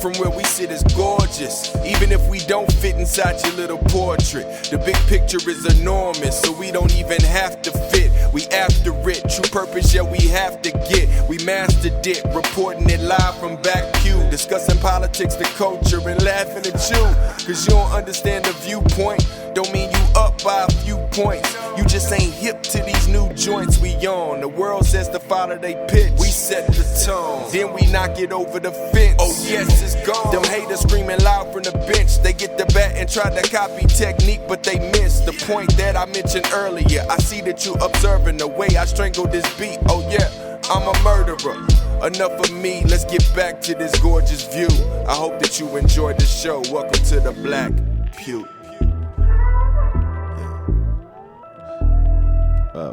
from where we sit is gorgeous, even if we don't fit inside your little portrait. The big picture is enormous, so we don't even have to fit. We after it, true purpose, yeah, we have to get. We mastered it, reporting it live from Black Pew, discussing politics, the culture, and laughing at you. Cause you don't understand the viewpoint, don't mean you up by a few points. You just ain't hip to these new joints we on. The world says to follow they pitch, we set the tone, then we knock it over the fence. Oh yes, it's gone. Them haters screaming loud from the bench. They get the bat and try to copy technique, but they miss the point that I mentioned earlier. I see that you observing the way I strangle this beat. Oh yeah, I'm a murderer. Enough of me, let's get back to this gorgeous view. I hope that you enjoyed the show. Welcome to the Black Pew.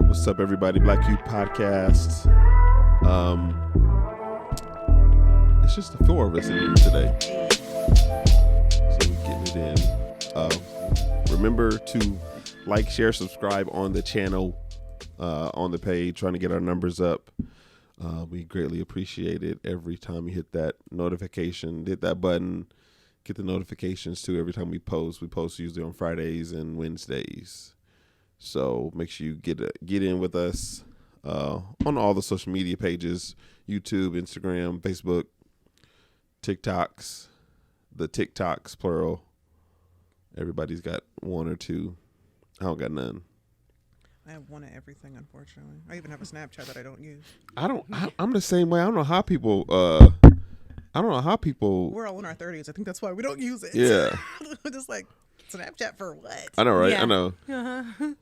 What's up, everybody? Black Pew Podcast. It's just the four of us in here today, so we're getting it in. Remember to like, share, subscribe on the channel, on the page, trying to get our numbers up. We greatly appreciate it every time you hit that notification, hit that button, get the notifications too every time we post. We post usually on Fridays and Wednesdays. So make sure you get in with us on all the social media pages, YouTube, Instagram, Facebook, TikToks, the TikToks, plural. Everybody's got one or two. I don't got none. I have one of everything, unfortunately. I even have a Snapchat that I don't use. I'm the same way. I don't know how people. We're all in our 30s. I think that's why we don't use it. Yeah. We're just like, Snapchat for what? I know, right? Yeah. I know. Uh-huh.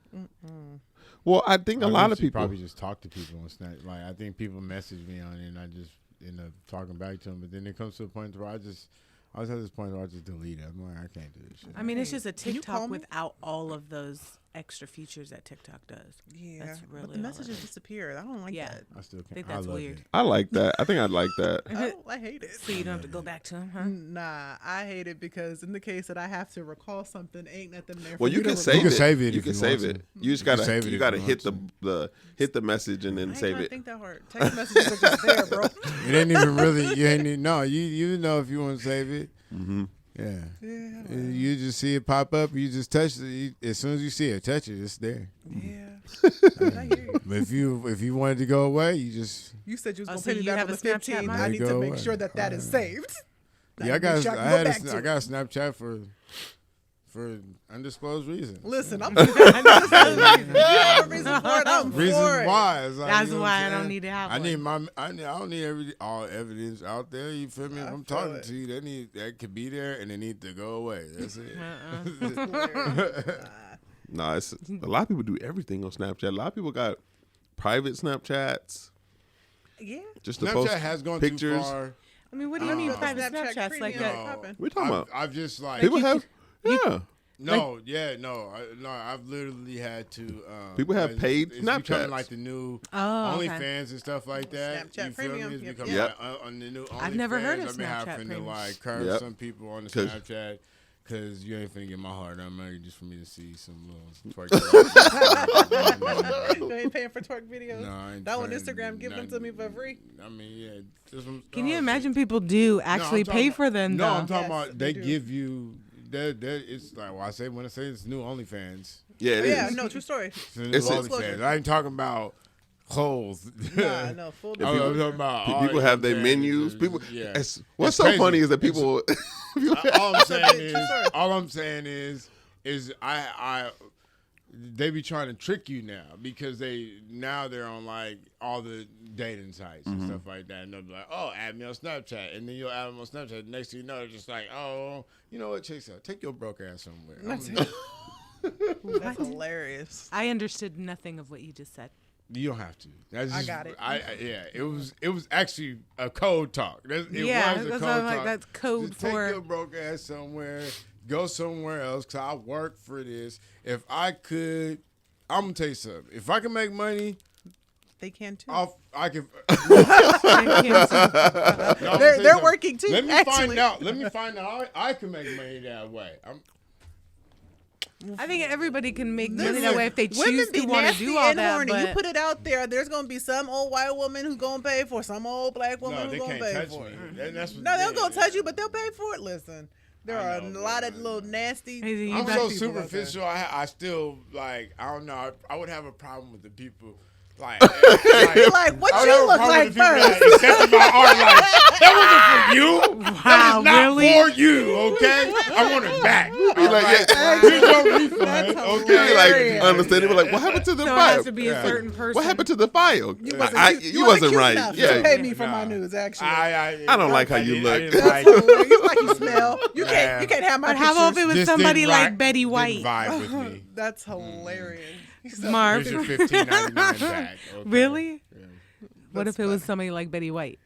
Well, I think a lot of people probably just talk to people on Snap. Like, I think people message me on it, and I just end up talking back to them. But then it comes to a point where I was at this point where I just delete it. I'm like, I can't do this shit. I mean, it's just a Can you call TikTok me? without all of those extra features that TikTok does. Yeah. That's really but the all messages it is. disappear. I don't like Yeah. that. I still can't. think that's love weird. it. I like that. I think I'd like that. I hate it. So you don't have to go back to them, huh? Nah, I hate it because in the case that I have to recall something, ain't nothing there. Well, for you me to can recall. save You can it. save it You if can you save want it. to. You just You can gotta save it you if gotta you hit want the hit the message and then I ain't save trying to it. think that hard. Text messages are just there, bro. It ain't even really. You ain't even, no. You know if you want to save it. Mm-hmm. Yeah. Yeah. You just see it pop up. You just touch it. As soon as you see it, touch it. It's there. Yeah. I hear you. But if you wanted to go away, you just. You said you was Oh, going so to pay me you back have on a the 15. Snapchat, Mike? I need There to you make go. sure that is saved. Yeah, I Make got sure I can go back to got it. Snapchat for undisclosed reasons. Listen, I'm you have a reason for it. I'm Reasons for it. why. It's like, That's you know why what I I'm don't saying? need to have I need one. I don't need all evidence out there. You feel me? If I'm feel talking it. to you, that could be there and it need to go away. That's it. Nah, it's a lot of people do everything on Snapchat. A lot of people got private Snapchats Yeah. just to Snapchat post has gone pictures. too far. I mean, what do you mean Snapchat private Snapchats like premium that? popping. We're talking about I've just like people have yeah. no. I've literally had to. People have paid it's becoming Snapchats. like the new Oh, okay. OnlyFans and stuff like that. Snapchat you feel Premium, me? It's yep, becoming yep. like, on the new OnlyFans. I've never heard of I've been Snapchat having to Premium. like curve Yep. some people on the 'Cause- Snapchat. Cause you ain't finna get my heart on money just for me to see some little twerk. You ain't paying for twerk videos. No, I ain't that one trying- Instagram giving them to me for free. I mean, yeah. Can you imagine people do actually pay for them, No, though? I'm talking Yes, about they they do. give you. It's like when I say it's new OnlyFans. Yeah, it Oh, yeah, is. no, true story. It's the new It's a- OnlyFans. I ain't talking about holes. Nah, no, full Yeah, I'm people- talking about all People have their OnlyFans. menus. People. Yeah. What's It's so crazy. funny is that people. All I'm saying is I they be trying to trick you now because they're on like all the dating sites and stuff like that, and they'll be like, oh, add me on Snapchat, and then you'll add them on Snapchat. Next thing you know, they're just like, oh, you know what, Chase, take your broke ass somewhere. That's hilarious. I understood nothing of what you just said. You don't have to. That's I just, got it. Yeah, it was actually a code talk. It Yeah, was a that's code why I'm like, talk. that's code Just for- take your broke ass somewhere. Go somewhere else. Cause I work for this. If I could, I'm gonna tell you something. If I can make money, They can too. I can. They're working too. Let me actually. find out. Let me find out how I can make money that way. I think everybody can make money Listen, that way if they women choose be to want to nasty do all and that. horny. But You put it out there, there's gonna be some old white woman who's gonna pay for it, some old black woman No, who's they gonna can't pay touch for me. it. That's what No, they don't gonna touch you, but they'll pay for it. Listen, there I are know, a lot man, of little nasty. Hey, I'm black so people out there. superficial. I still like. I don't know. I would have a problem with the people. Like, You're like, what I would you have a look problem like with the people first? that accepted my art. Like, that wasn't for you. Wow, That is not really? for you. Okay, I want it back. Be like, yeah. Here's your refund. That's Okay, Be like, hilarious. understanding. Be like, what happened to the so it file? has to be a certain person. What happened to the file? You You wasn't cute right. enough Yeah. to pay me for my Nah. news. Actually, I don't like how you look. didn't like you it. like you smell. You can't have my But how about if it pictures. was Just somebody didn't like vibe- Betty didn't White? vibe with me. That's hilarious. Marv. Here's your $15.99 back. Okay. Really? Yeah. What if it was somebody like Betty White?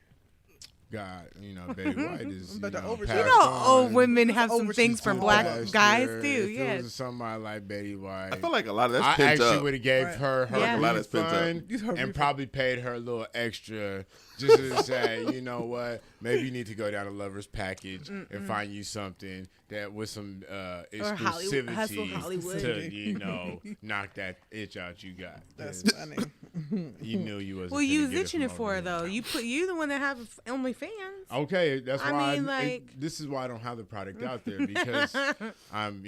God, Betty White is. But the over- You passed know, on. old women have some Overseas things for too black fast, guys Yeah, too. If Yeah. it was somebody like Betty White, I feel like a lot of that's I pent actually up. would have gave Right. her Yeah. A lot that's pent up. refund Her and refund. probably paid her a little extra just to say, you know what, maybe you need to go down to Lover's Package and find you something that with some Hollywood- hustle exclusivity Hollywood. to knock that itch out you got. That's 'Cause funny. You knew you wasn't. Well, you finna was get itching it from for her over though. You the one that have OnlyFans. Okay, that's I why mean, like- this is why I don't have the product out there because I'm,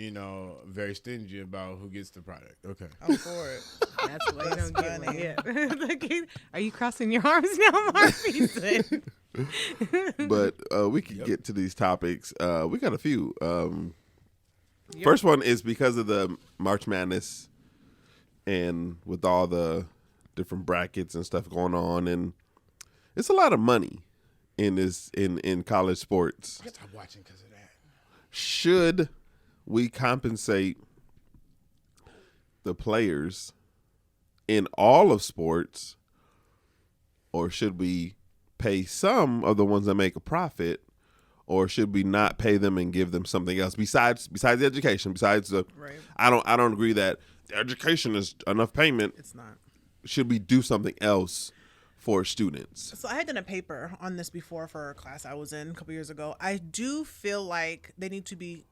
very stingy about who gets the product. Okay. I'm for it. That's why you don't get one funny. yet. Look, are you crossing your arms now, Mark? He said. But we can get to these topics. We got a few. First one is because of the March Madness and with all the different brackets and stuff going on, and it's a lot of money in college sports. I stopped watching because of that. Should we compensate the players in all of sports, or should we pay some of the ones that make a profit, or should we not pay them and give them something else besides the education? Besides the, Right. I don't agree that the education is enough payment. It's not. Should we do something else for students? So I had done a paper on this before for a class I was in a couple years ago. I do feel like there needs to be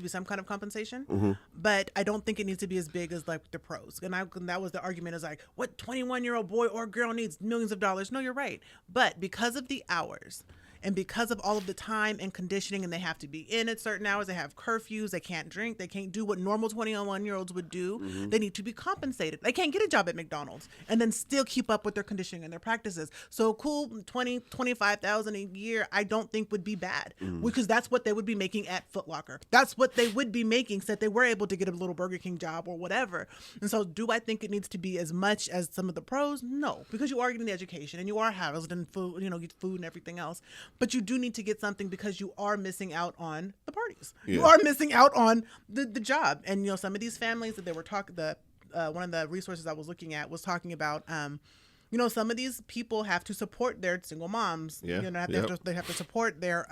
some kind of compensation, but I don't think it needs to be as big as like the pros. And that was the argument, is like, what 21-year-old boy or girl needs millions of dollars? No, you're right. But because of the hours and because of all of the time and conditioning, and they have to be in at certain hours, they have curfews, they can't drink, they can't do what normal 21-year-olds would do. They need to be compensated. They can't get a job at McDonald's and then still keep up with their conditioning and their practices. So cool, 20, 25,000 a year, I don't think would be bad, because that's what they would be making at Foot Locker. That's what they would be making, so that they were able to get a little Burger King job or whatever. And so do I think it needs to be as much as some of the pros? No, because you are getting the education and you are housed in food, get food and everything else. But you do need to get something because you are missing out on the parties. Yeah. You are missing out on the job. And, some of these families that they were talking, one of the resources I was looking at was talking about, some of these people have to support their single moms. Yeah. They have to support their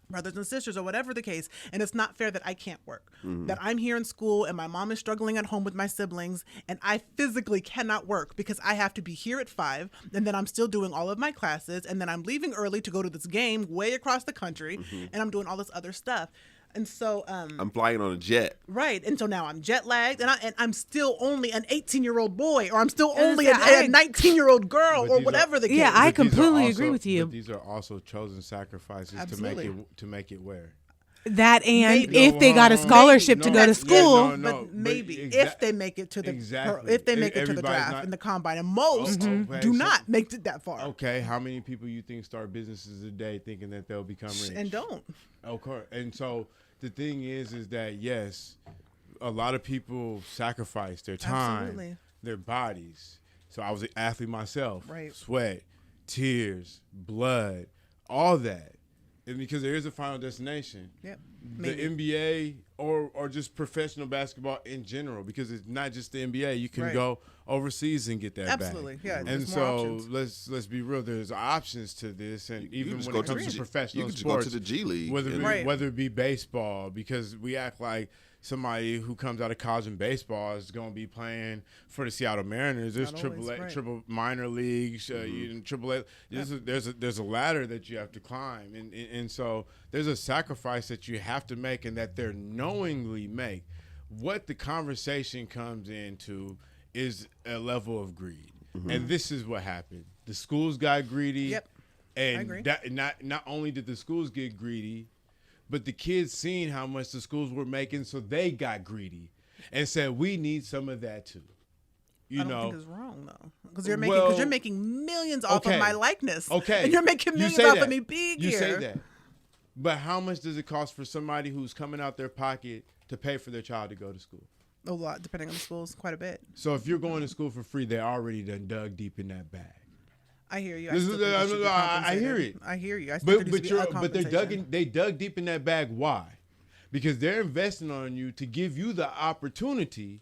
brothers and sisters or whatever the case. And it's not fair that I can't work, that I'm here in school and my mom is struggling at home with my siblings and I physically cannot work because I have to be here at 5 and then I'm still doing all of my classes and then I'm leaving early to go to this game way across the country and I'm doing all this other stuff. And so I'm flying on a jet. right. And so now I'm jet lagged and I'm still only an 18-year-old boy, or I'm still And only it's a 19-year-old girl, But or these are- whatever the case. Yeah, I But these are completely also- agree with you. But these are also chosen sacrifices Absolutely. to make it where. That and Maybe. if they got a scholarship to go to school. no, but maybe but if they make it to the exactly. if they make it to the Everybody's draft not- and the combine, and most okay, do so- not make it that far Okay, how many people you think start businesses a day thinking that they'll become rich? and don't. Okay, and so the thing is that yes, a lot of people sacrifice their time, Absolutely. their bodies. So I was an athlete myself. Right. Sweat, tears, blood, all that. And because there is a final destination. Yep. The NBA or just professional basketball in general, because it's not just the NBA. You can Right. go overseas and get that Absolutely. back. Yeah, And there's more so options. let's be real. There's options to this, and even just when go it to comes the to G- professional you can just sports, go to the G League. whether and- Right. whether it be baseball, because we act like somebody who comes out of college in baseball is going to be playing for the Seattle Mariners. There's Not always, right. triple minor leagues, even triple A. There's a ladder that you have to climb, and so there's a sacrifice that you have to make, and that they're knowingly make. what the conversation comes into is a level of greed. And this is what happened. The schools got greedy. Yep. And I agree. that not only did the schools get greedy, but the kids seen how much the schools were making, so they got greedy and said, we need some of that too. I don't think it's wrong though, because you're making millions off of my likeness. Okay, and you're making millions off of me being here. You say here. that, but how much does it cost for somebody who's coming out their pocket to pay for their child to go to school? A lot, depending on the schools, quite a bit. So if you're going to school for free, they already done dug deep in that bag. I hear you. I hear it. I hear you. But they dug deep in that bag. Why? Because they're investing on you to give you the opportunity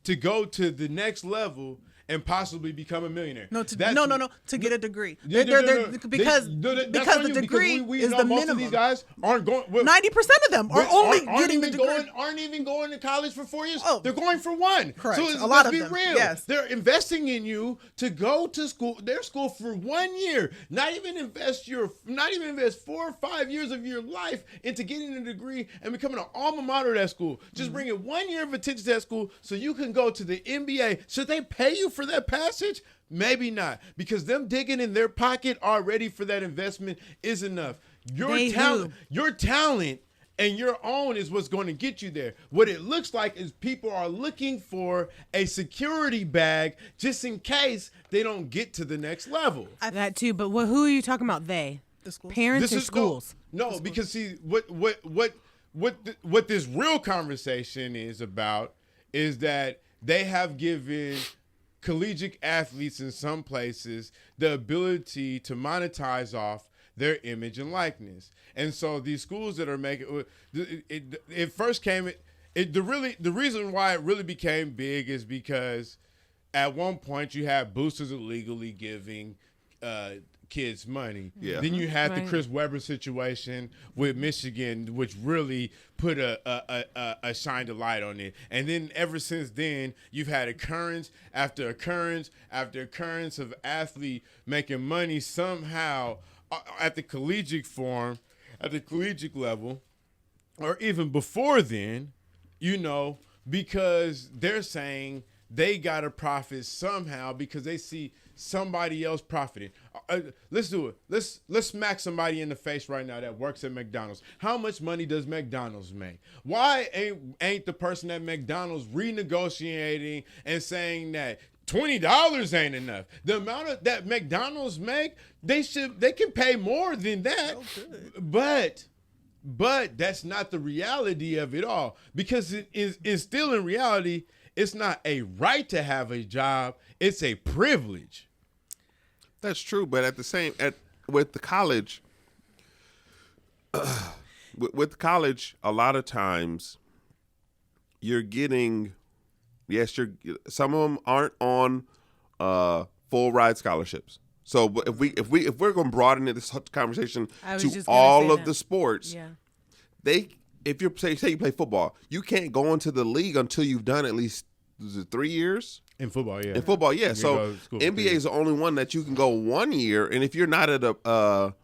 to go to the next level and possibly become a millionaire. To get a degree. Because the degree is the most minimum. Of these guys aren't going. 90% of them are only getting the degree. Aren't even going to college for 4 years. Oh, they're going for one. Correct. So a lot let's of be them. real. Yes. They're investing in you to go to school. Their school for 1 year. Not even invest 4 or 5 years of your life into getting a degree and becoming an alma mater of that school. Just bringing 1 year of attention to that school so you can go to the NBA. Should they pay you for that passage? Maybe not, because them digging in their pocket already for that investment is enough. Your talent and your own is what's going to get you there. What it looks like is people are looking for a security bag just in case they don't get to the next level. That too, but who are you talking about? They, the schools, parents, or schools? No, because see what this real conversation is about is that they have given collegiate athletes in some places the ability to monetize off their image and likeness. And so these schools that are making it first came the reason why it really became big is because at one point you had boosters illegally giving kids money. Yeah. Then you had the Chris Webber situation with Michigan, which really put a shine a light on it. And then ever since then, you've had occurrence after occurrence after occurrence of athlete making money somehow at the collegiate form, at the collegiate level, or even before then, because they're saying they got to profit somehow because they see somebody else profiting. Let's do it. Let's smack somebody in the face right now that works at McDonald's. How much money does McDonald's make? Why ain't the person at McDonald's renegotiating and saying that $20 ain't enough? The amount that McDonald's make, they can pay more than that. But that's not the reality of it all, because it is still in reality. It's not a right to have a job. It's a privilege. That's true, but with the college, with college, a lot of times you're getting, some of them aren't on full ride scholarships. So if we're going to broaden this conversation to all of the sports, if you say you play football, you can't go into the league until you've done at least 3 years. In football, yeah. So NBA is the only one that you can go 1 year, and if you're not at a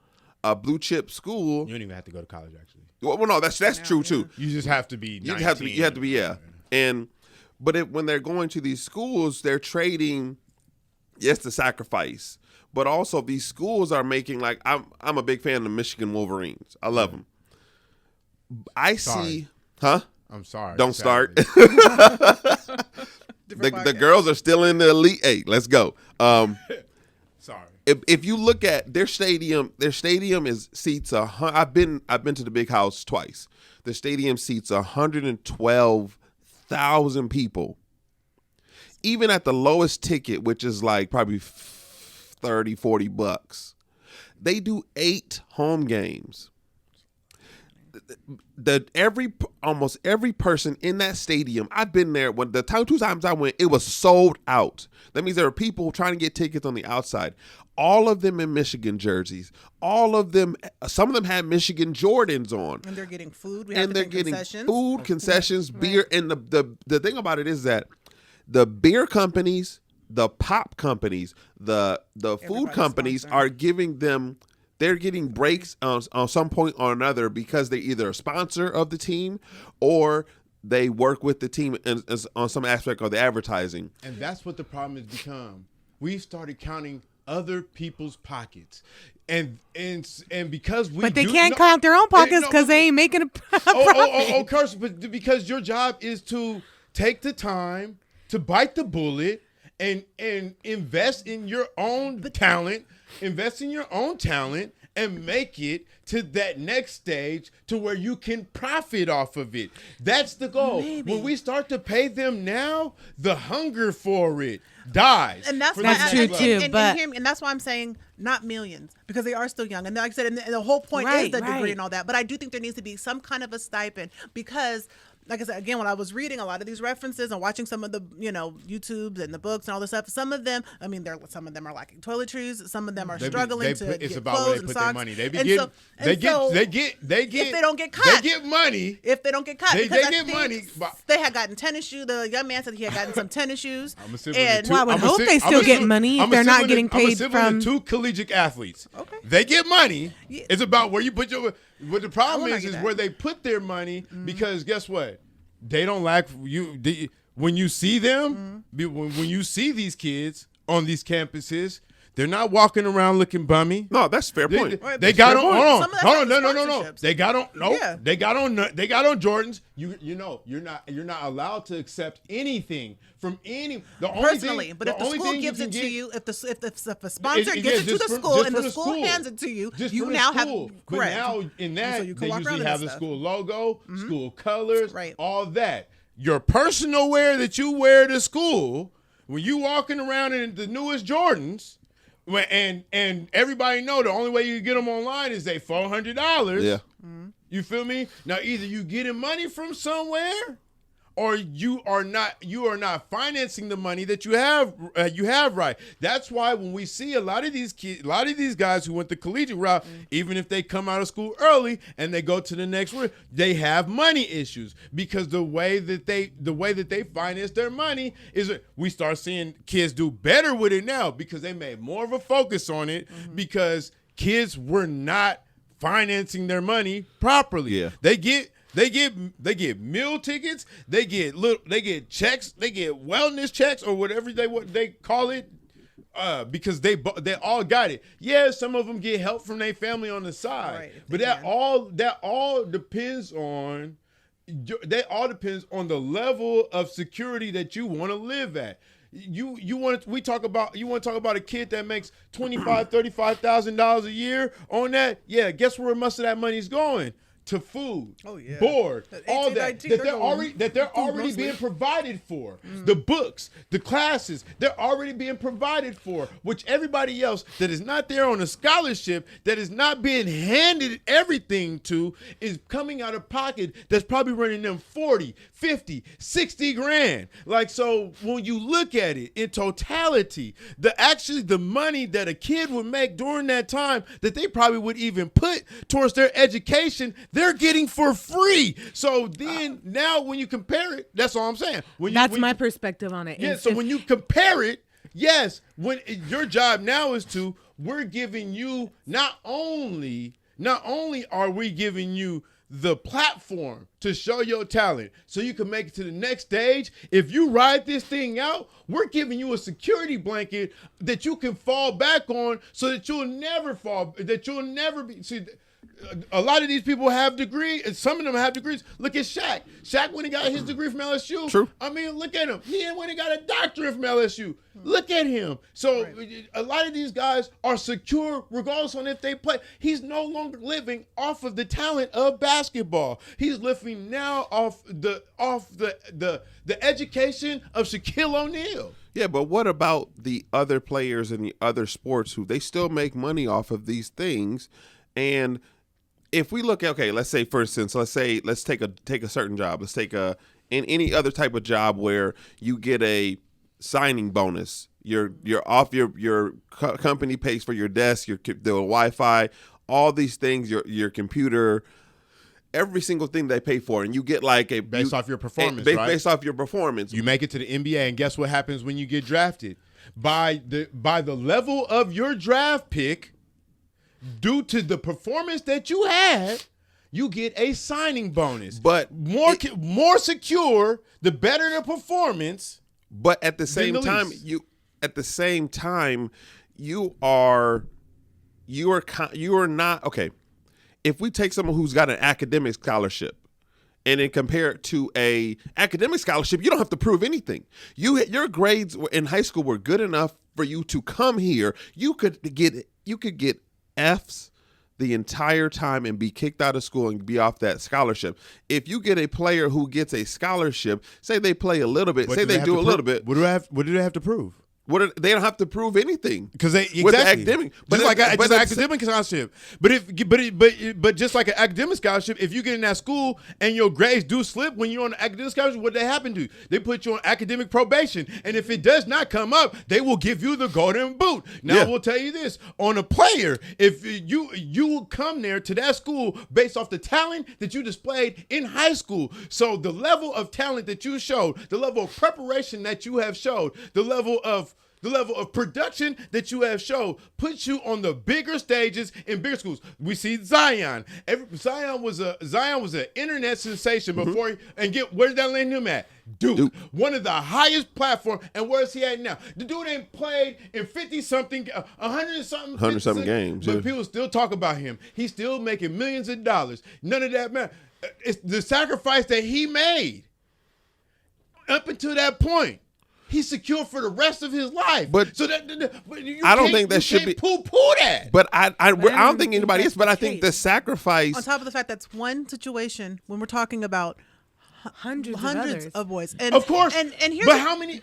blue chip school, you don't even have to go to college. Actually, well, no, that's true too. You just have to be. 19. You have to be, yeah. When they're going to these schools, they're trading, the sacrifice, but also these schools are making I'm a big fan of the Michigan Wolverines. I love them. I'm sorry. Don't start. The girls are still in the Elite Eight. Let's go. Sorry. If you look at their stadium seats I've been to the Big House twice. The stadium seats 112,000 people. Even at the lowest ticket, which is probably $30-$40, they do 8 home games. Almost every person in that stadium, I've been there. When the 2 times I went, it was sold out. That means there are people trying to get tickets on the outside. All of them in Michigan jerseys. All of them. Some of them had Michigan Jordans on. And they're getting food. Concessions, beer. And the thing about it is that the beer companies, the pop companies, the food companies are giving them. They're getting breaks on some point or another because they're either a sponsor of the team or they work with the team on some aspect of the advertising. And that's what the problem has become. We've started counting other people's pockets. And because we But they can't count their own pockets because they ain't making a profit. Curse, but because your job is to take the time to bite the bullet and invest in your own talent, and make it to that next stage to where you can profit off of it. That's the goal. Maybe. When we start to pay them now, the hunger for it dies. And that's true too. And that's why I'm saying not millions, because they are still young. And like I said, and the whole point is the degree and all that. But I do think there needs to be some kind of a stipend because, like I said, again, when I was reading a lot of these references and watching some of the, YouTubes and the books and all this stuff, some of them, some of them are lacking toiletries. Some of them are struggling to get it's about clothes where they and put socks. their money. They get if they don't get cut. They get money. If they don't get cut, they because I get think money. They had gotten tennis shoes. The young man said he had gotten some tennis shoes. Well, I would hope they still get money if they're not getting paid from two collegiate athletes. Okay. They get money. Yeah. It's about where you put your. What the problem is that. where they put their money because guess what? They don't lack you. When you see them, when you see these kids on these campuses, they're not walking around looking bummy. No, that's a fair point. They got on. Some of that's No. They got on. No, Yeah. they got on Jordans. You're not allowed to accept anything from any. The only Personally, thing, but if the only school thing gives you it can to get- you, if a sponsor It- gives yeah, it to just the from- school just and from the school hands it to you, Just you from the now school. have But correct. now in that, So you can they walk around usually in have that the stuff. school logo, school colors, Right. all that. Your personal wear that you wear to school when you walking around in the newest Jordans. And everybody know the only way you get them online is they $400. Yeah. You feel me? Now either you getting money from somewhere, or you are not financing the money that you have right. That's why when we see a lot of these kids, a lot of these guys who went the collegiate route, even if they come out of school early and they go to the next route, they have money issues because the way that they finance their money is we start seeing kids do better with it now because they made more of a focus on it because kids were not financing their money properly. Yeah. They get meal tickets, they get checks, they get wellness checks or whatever they call it, because they all got it. Yeah, some of them get help from their family on the side, Right, but that all depends on the level of security that you want to live at. You want to talk about a kid that makes $25,000-$35,000 a year on that? Yeah, guess where most of that money's going? To food, board, all that they're already being provided for. The books, the classes, they're already being provided for, which everybody else that is not there on a scholarship, that is not being handed everything to, is coming out of pocket that's probably running them 40, 50, 60 grand. Like, so when you look at it in totality, the money that a kid would make during that time that they probably would even put towards their education, they're getting for free. So then now when you compare it, that's all I'm saying. That's my perspective on it. Yeah, so when you compare it, yes, when your job now is we're giving you not only are we giving you the platform to show your talent so you can make it to the next stage. If you ride this thing out, we're giving you a security blanket that you can fall back on so that you'll never be. See, a lot of these people have degrees, and some of them have degrees. Look at Shaq. Shaq went and got his degree from LSU. True. I mean, look at him. He went and got a doctorate from LSU. Look at him. So a lot of these guys are secure regardless on if they play. He's no longer living off of the talent of basketball. He's living now off the education of Shaquille O'Neal. Yeah, but what about the other players in the other sports who they still make money off of these things? And if we look at, okay, let's say, for instance, let's take a certain job. Let's take in any other type of job where you get a signing bonus. You're off your company pays for your desk, the Wi-Fi, all these things, your computer, every single thing they pay for, and you get like based off your performance, right? Based off your performance. You make it to the NBA, and guess what happens when you get drafted? By the level of your draft pick, due to the performance that you had, you get a signing bonus. But more secure, the better the performance. But at the same time, you are not okay. If we take someone who's got an academic scholarship and then compare it to a academic scholarship, you don't have to prove anything. Your grades in high school were good enough for you to come here. You could get Fs the entire time and be kicked out of school and be off that scholarship. If you get a player who gets a scholarship, say they play a little bit, say they do a little bit. What do they have to prove? They don't have to prove anything because with the academic, but academic scholarship. But just like an academic scholarship, if you get in that school and your grades do slip when you're on an academic scholarship, what they happen to? They put you on academic probation, and if it does not come up, they will give you the golden boot. Now we'll tell you this on a player: if you will come there to that school based off the talent that you displayed in high school. So the level of talent that you showed, the level of preparation that you have showed, the level of production that you have showed puts you on the bigger stages in bigger schools. We see Zion. Zion was an internet sensation before where did that land him at? Duke. One of the highest platforms. And where is he at now? The dude ain't played in 50-something, 100-something games. But people still talk about him. He's still making millions of dollars. None of that matters. It's the sacrifice that he made up until that point. He's secure for the rest of his life. But so I don't think that should be poo-poo that. But I don't think anybody is. But I think the sacrifice. On top of the fact that's one situation when we're talking about hundreds of boys. And, of course. And here's but how many?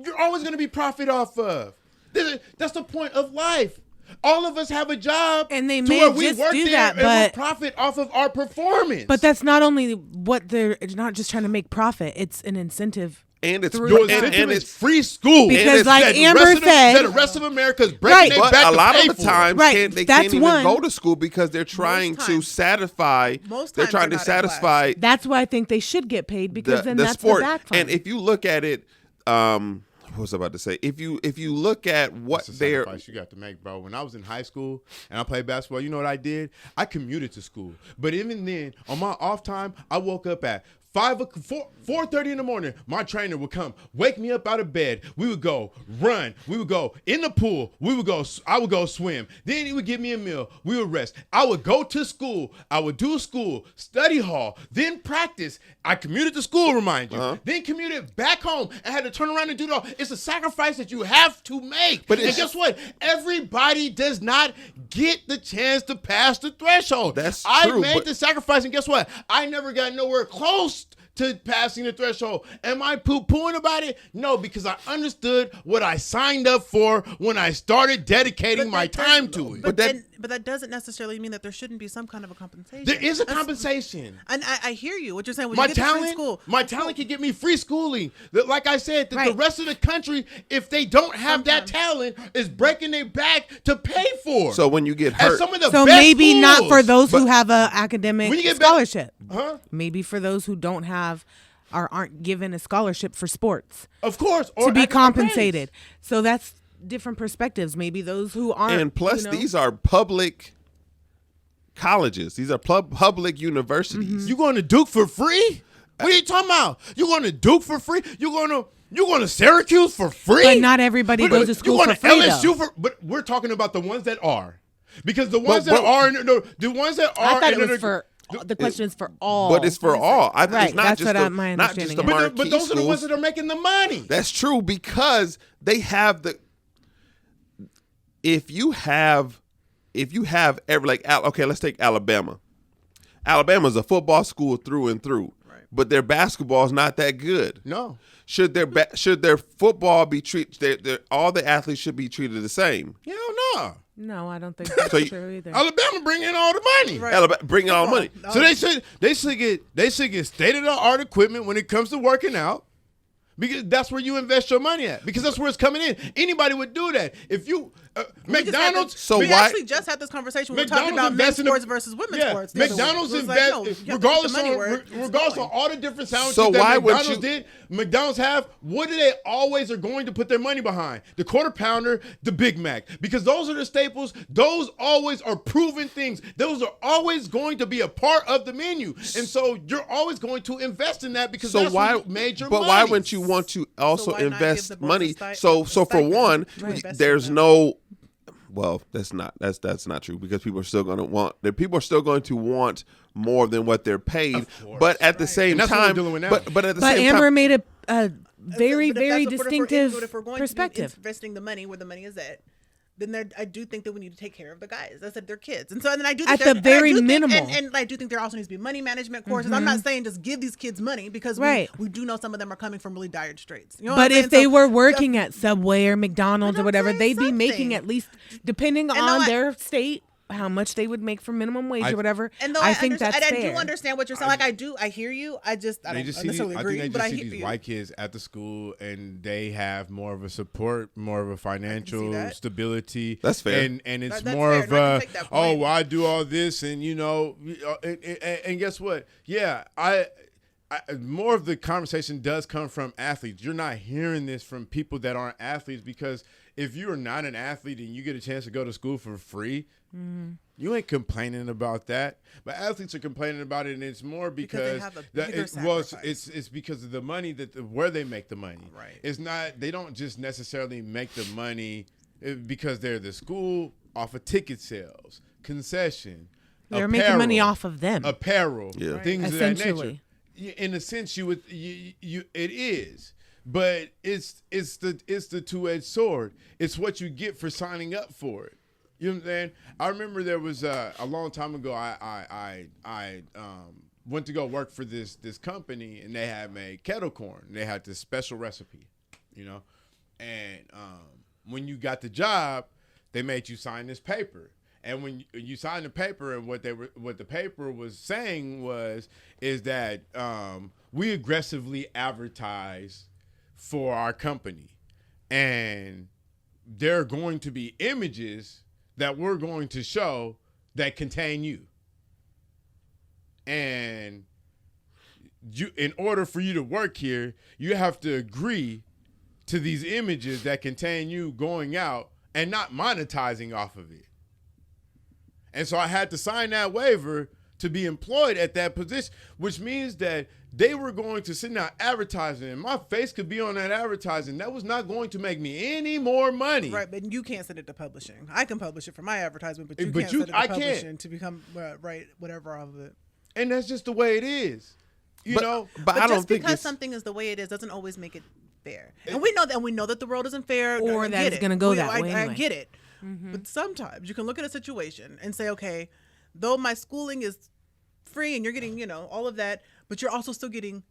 You're always going to be profit off of. That's the point of life. All of us have a job, and they may just do that, but we profit off of our performance. But that's not only what they're not just trying to make profit; it's an incentive. And it's free school because, like Amber said, the rest of America's breaking their back. A lot of the times, they can't even go to school because they're trying to satisfy. They're trying to satisfy. That's why I think they should get paid because then that's sport. the back fund. And if you look at it, what was I about to say? If you look at what they're sacrifice you got to make, bro. When I was in high school and I played basketball, you know what I did? I commuted to school. But even then, on my off time, I woke up at 4:30 in the morning. My trainer would come, wake me up out of bed. We would go run. We would go in the pool. I would go swim. Then he would give me a meal. We would rest. I would go to school. I would do school, study hall, then practice. I commuted to school, remind you. Then commuted back home and had to turn around and do it all. It's a sacrifice that you have to make. And guess what? Everybody does not get the chance to pass the threshold. That's true. I made the sacrifice, and guess what? I never got nowhere close to passing the threshold. Am I poo-pooing about it? No, because I understood what I signed up for when I started dedicating my time to it. But that doesn't necessarily mean that there shouldn't be some kind of a compensation. There is a compensation. And I hear you. What you're saying. When my you get talent, to free school, my talent can get me free schooling. Like I said, the rest of the country, if they don't have that talent, is breaking their back to pay for. So when you get hurt, some of the so best maybe schools, not for those who have an academic scholarship. Maybe for those who don't have or aren't given a scholarship for sports. Of course. Or to be compensated. So that's different perspectives. Maybe those who aren't. And plus, these are public colleges. These are public universities. You going to Duke for free? What are you talking about? You going to Duke for free? You going to Syracuse for free? But not everybody goes to school for free. LSU but we're talking about the ones that are. Because the ones that are, the ones that are. I thought it was for. The question is for all. But it's for all. It's not that's just what my understanding is. But those are the ones that are making the money. That's true because they have the. If you have every okay, let's take Alabama. Alabama's a football school through and through, but their basketball is not that good. No. Should their football be treated? All the athletes should be treated the same. Hell no. No, I don't think that's true either. Alabama bring in all the money. Right. Alabama bring in all the money. So they should get state-of-the-art equipment when it comes to working out. Because that's where you invest your money at. Because that's where it's coming in. Anybody would do that. If you McDonald's. So we why- actually just had this conversation. We were talking McDonald's about men's invest in the- sports versus women's sports. the other week. McDonald's It was like, no, invest you have to put the regardless money on where it's regardless going. on all the different sandwiches So that why would McDonald's you- did. McDonald's have what do they always are going to put their money behind? The Quarter Pounder, the Big Mac, because those are the staples. Those always are proven things. Those are always going to be a part of the menu, and so you're always going to invest in that because So that's why? what made your But money. why wouldn't you want to also why not give the invest boys money? a So for stipend one, to invest in there's them? no. Well, that's not true because people are still going to want. People are still going to want more than what they're paid. But at the same And that's what we're time, dealing with now. but at the But same Amber time, made a very, But if very that's what- distinctive but if we're going perspective. to be investing the money where the money is at, then I do think that we need to take care of the guys. I said they're kids, and so then I do think At the there- and I very do think- minimal. and I do think there also needs to be money management courses. I'm not saying just give these kids money because Right. we do know some of them are coming from really dire straits. You know what But I'm if saying? they So- were working at Subway or McDonald's But or I'm whatever, saying they'd be making something. at least, depending And no, on I- their state, how much they would make for minimum wage or whatever. And though I I think understand, that's and I fair. do understand what you're saying. I hear you. I don't They just see necessarily I agree, think they but just I see hear these you. white kids at the school, and they have more of a support, more of a financial that. stability. That's fair. And it's That's more fair, of and I can a take that oh, point. well, I do all this, and and guess what? Yeah, I more of the conversation does come from athletes. You're not hearing this from people that aren't athletes because if you are not an athlete and you get a chance to go to school for free. You ain't complaining about that, but athletes are complaining about it, and it's more Because they because have a that bigger it's because of the money where they make the money. Right. It's not they don't just necessarily make the money because they're the school off of ticket sales, concession. They're making money apparel, off of them. apparel, Yeah. things of that nature. Essentially. In a sense, it is. But it's the two-edged sword. It's what you get for signing up for it. You know what I'm saying? I remember there was a long time ago. I went to go work for this company, and they had made kettle corn. They had this special recipe, And when you got the job, they made you sign this paper. And when you signed the paper, and what the paper was saying is that we aggressively advertise for our company, and there are going to be images that we're going to show that contain you. And in order for you to work here, you have to agree to these images that contain you going out and not monetizing off of it. And so I had to sign that waiver to be employed at that position, which means that they were going to sit down advertising, and my face could be on that advertising. That was not going to make me any more money. Right, but you can't send it to publishing. I can publish it for my advertisement, but you But can't you- send it to I can't. publishing to become whatever off of it. And that's just the way it is. but I But don't just think because it's, something is the way it is doesn't always make it fair. And we know that the world isn't fair, Or I that get it's it. gonna go that way I anyway. get it. But sometimes you can look at a situation and say, okay, though my schooling is free and you're getting, all of that, but you're also still getting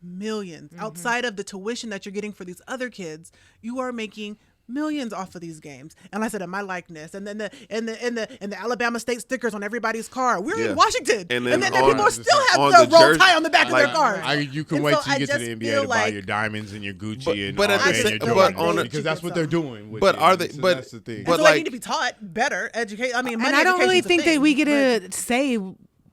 millions outside of the tuition that you're getting for these other kids. You are making millions off of these games. And I said, in my likeness, and then the Alabama State stickers on everybody's car. We're Yeah. in Washington, And and then then on- people still on have the the roll jersey, tie on the back of like- their cars. You can And wait so till you I get to just the NBA feel to buy like- your diamonds and your Gucci and but all at the that same- and your but Jordan, on a- because that's what they're doing. With But you. are they- So but- that's the thing. And but so like- they need to be taught better educate. I mean, money And I don't really education's a think that thing, we get but- to say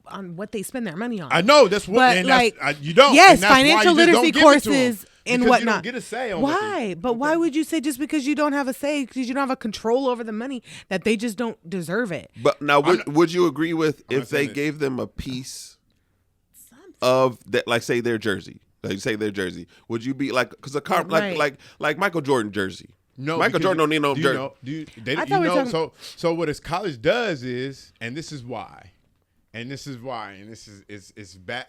on what they spend their money on. I know that's what. But And like, that's, you don't. yes, and that's why you financial just don't literacy give it to 'em, courses and because whatnot. You don't get a say on what Why? they- But why would you say just because you don't have a say, because you don't have a control over the money, that they just don't deserve it? But now, would you agree with I'm if they saying it. gave them a piece of that, like say their jersey, would you be like, because a car Right. like Michael Jordan jersey? No, Michael because Jordan don't need no do jersey. you know, do you, they, I you thought we were know talking- so what this college does is, and this is why, and this is it's bad.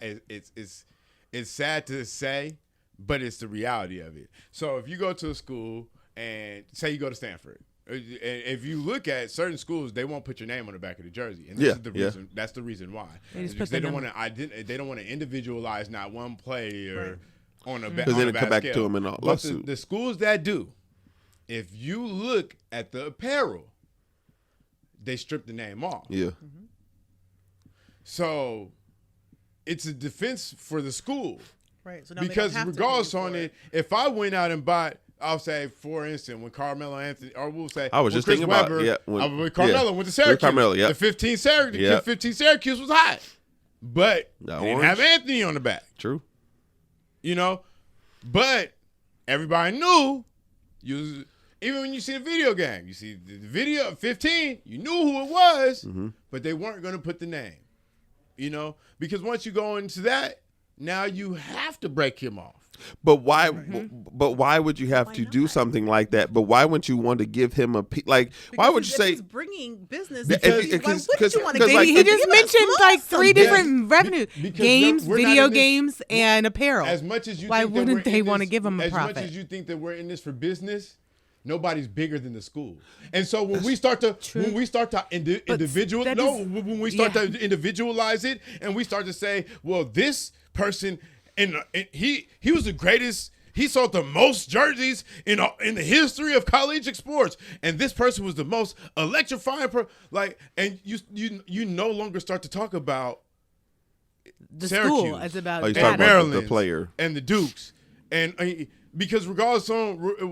It's sad to say, but it's the reality of it. So if you go to a school and say you go to Stanford, and if you look at certain schools, they won't put your name on the back of the jersey, and this is the reason. That's the reason why. They just Because put they the don't want to. They don't want to individualize not one player on a Because then it come back to scale. them in a But lawsuit. the schools that do, if you look at the apparel, they strip the name off. Yeah, So it's a defense for the school. Right. So now they don't Because have to pay regardless you on for it, if I went out and bought I'll say, for instance, when Carmelo Anthony, or we'll say, I was just Chris thinking about Webber, when Carmelo went to Syracuse. Carmelo, the 15 Syracuse was hot, but they didn't have Anthony on the back. True. You know, but everybody knew. Even when you see a video game, you see the video of 15, you knew who it was, but they weren't going to put the name. You know, because once you go into that, now you have to break him off. But why? But why would you have to do something like that? But why wouldn't you want to give him why would you say he's bringing business? Because Why wouldn't you want to? like, He just mentioned like 3 different revenue games, we're video games, and apparel. As much as you why think that wouldn't we're they in want to this- give him a profit? As much as you think that we're in this for business, nobody's bigger than the school. And so when we start to individualize it, and we start to say, well, this person and he was the greatest. He sold the most jerseys in the history of collegiate sports, and this person was the most electrifying. And you no longer start to talk about the Syracuse, school as about you data. talking about Maryland, the player, and the Dukes, and because regardless on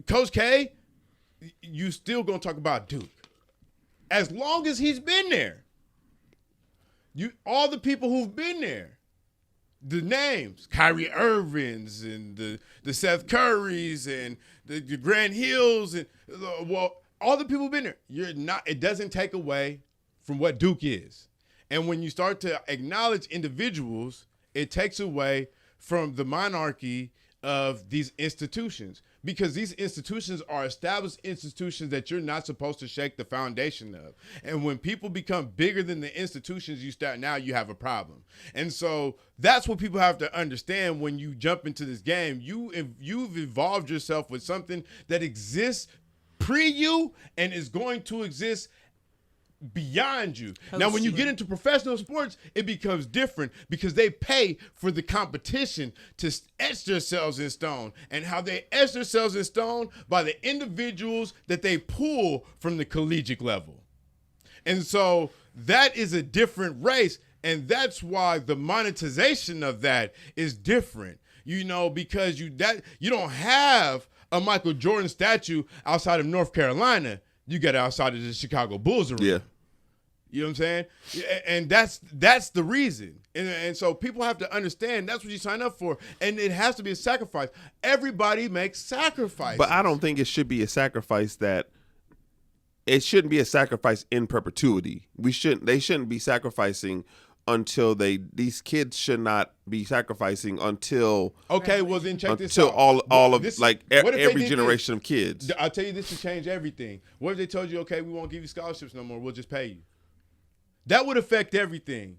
Coach K, you still gonna talk about Duke as long as he's been there. All the people who've been there. The names, Kyrie Irvings and the Seth Currys and the Grant Hills and all the people who've been there. It doesn't take away from what Duke is. And when you start to acknowledge individuals, it takes away from the monarchy of these institutions, because these institutions are established institutions that you're not supposed to shake the foundation of. And when people become bigger than the institutions now you have a problem. And so that's what people have to understand when you jump into this game. You've evolved yourself with something that exists pre you and is going to exist beyond you. Now, when you get into professional sports, it becomes different because they pay for the competition to etch themselves in stone, and how they etch themselves in stone by the individuals that they pull from the collegiate level. And so that is a different race, and that's why the monetization of that is different. You know, because you don't have a Michael Jordan statue outside of North Carolina. You got it outside of the Chicago Bulls arena. yeah. You know what I'm saying? And that's the reason. And so people have to understand that's what you sign up for. And it has to be a sacrifice. Everybody makes sacrifices. But I don't think it should be a sacrifice it shouldn't be a sacrifice in perpetuity. They shouldn't be sacrificing until these kids should not be sacrificing until okay, well then check this until out. all of this, every generation of kids. I'll tell you, this would change everything. What if they told you, okay, we won't give you scholarships no more, we'll just pay you? That would affect everything.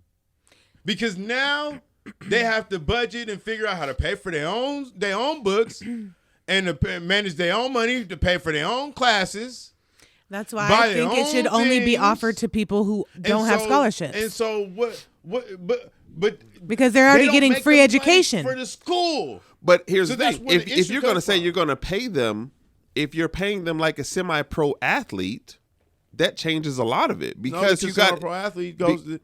Because now they have to budget and figure out how to pay for their own books and to manage their own money to pay for their own classes. That's why I think it should only be offered to people who don't have scholarships. And so but because they're already getting free education for the school. But here's So the that's thing: where the if issue you're going to comes say from. you're going to pay them, if you're paying them like a semi-pro athlete, that changes a lot of it because you got a pro athlete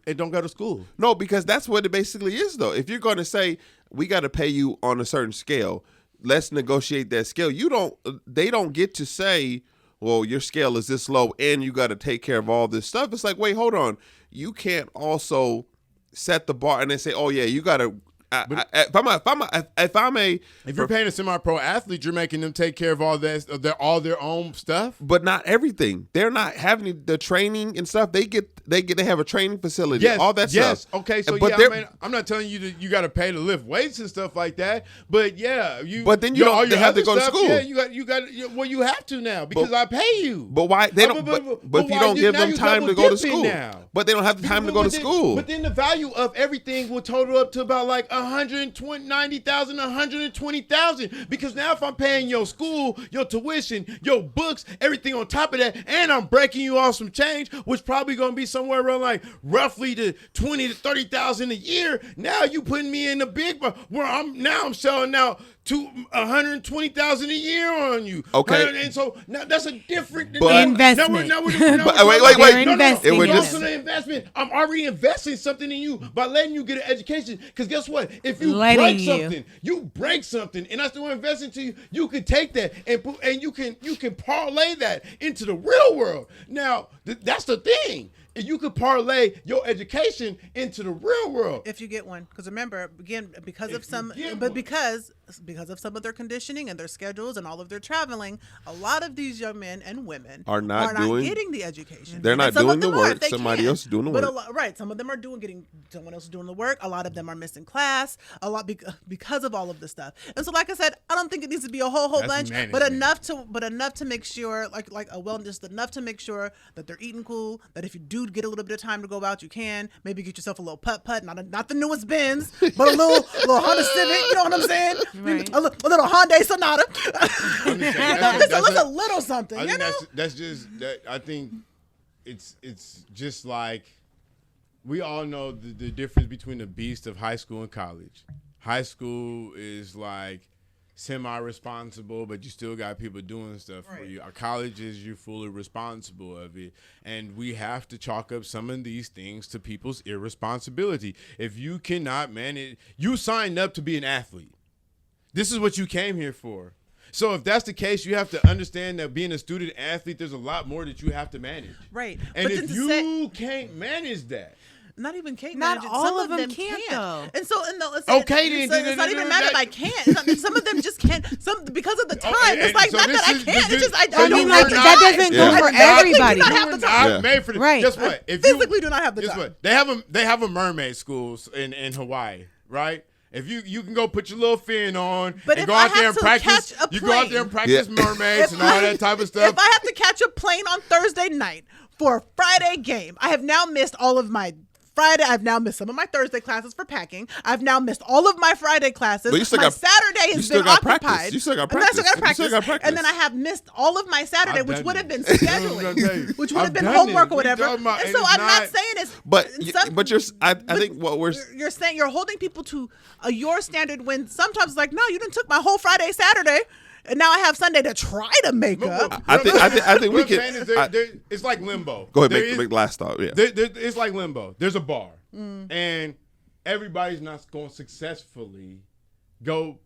and don't go to school. no, because that's what it basically is, though. If you're going to say we got to pay you on a certain scale, let's negotiate that scale. They don't get to say, well, your scale is this low and you got to take care of all this stuff. It's like, wait, hold on. You can't also set the bar and then say, oh yeah, you got to. If you're paying a semi-pro athlete, you're making them take care of all their own stuff. But not everything. They're not having the training and stuff. They have a training facility. Yes, all that stuff. Okay, so but I'm not telling you that you got to pay to lift weights and stuff like that. But yeah, But then you don't have to go to school. Yeah, you got. Well, you have to now because I pay you. But why they don't? But if you don't give them time to go to school, but they don't have the time to go to school. But then the value of everything will total up to about like 190,000, 120,000. Because now if I'm paying your school, your tuition, your books, everything on top of that, and I'm breaking you off some change, which probably gonna be somewhere around like roughly to 20 to 30,000 a year. Now you putting me in the big where I'm selling out to $120,000 a year on you. Okay. And so now that's a different investment. Now we're But wait. Investing It would in just- also an investment. I'm already investing something in you by letting you get an education. Because guess what? If you break something, and I still invest into you. You can take that and you can parlay that into the real world. Now that's the thing. You could parlay your education into the real world if you get one. Because remember, again, because of some of their conditioning and their schedules and all of their traveling, a lot of these young men and women are not getting the education. They're not And some doing of them the work. They Somebody can. else is doing the But work. right. Some of them are someone else is doing the work. A lot of them are missing class. A lot because of all of this stuff. And so, like I said, I don't think it needs to be a whole bunch, but enough to make sure, like a wellness, enough to make sure that they're eating cool. That if you do get a little bit of time to go out, you can maybe get yourself a little putt, not the newest Benz, but a little Honda Civic. You know what I'm saying? Right. A little Hyundai Sonata. That's a little something. I think you know? that's just that. I think it's just like we all know the difference between the beast of high school and college. High school is like semi-responsible, but you still got people doing stuff for you. Our college is you fully responsible of it, and we have to chalk up some of these things to people's irresponsibility. If you cannot manage, you signed up to be an athlete. This is what you came here for. So if that's the case, you have to understand that being a student athlete, there's a lot more that you have to manage. Right. And but if you can't manage that, not even can't Not manage it. all Some of them them can't, can't. though. And so, Okay, then. It's not even matter if I can't. Some of them just can't. Because of the time. It's and like so not this that I is- can't. this It's just is- so I mean, you like were that not- doesn't Yeah. go for I physically everybody. do not have You the were time. not made for this. Right. Guess what? If Physically do not have the guess time. what? They have a mermaid schools in Hawaii, right? If you can go put your little fin on But and if go I out there have and to practice, catch a you go out there and practice Yeah. mermaids and all that type of stuff. If I have to catch a plane on Thursday night for a Friday game, I have now missed all of my Friday. I've now missed some of my Thursday classes for packing. I've now missed all of my Friday classes. But you still my got- Saturday you has still been got occupied. practice. You still got And then I still got practice. You still got practice. And then I have missed all of my Saturday, I've which done would have it. been I've done scheduling, it. which would have been I've done homework it. or We whatever. talking about- And and so it's I'm not not- saying it's. But in some- but I think what we're you're saying you're holding people to your standard when sometimes it's like, no, you didn't took my whole Friday, Saturday, and now I have Sunday to try to make up. I think we What I'm can. saying is it's like limbo. Go ahead, There make last thought. Yeah. it's like limbo. There's a bar, and everybody's not going to successfully go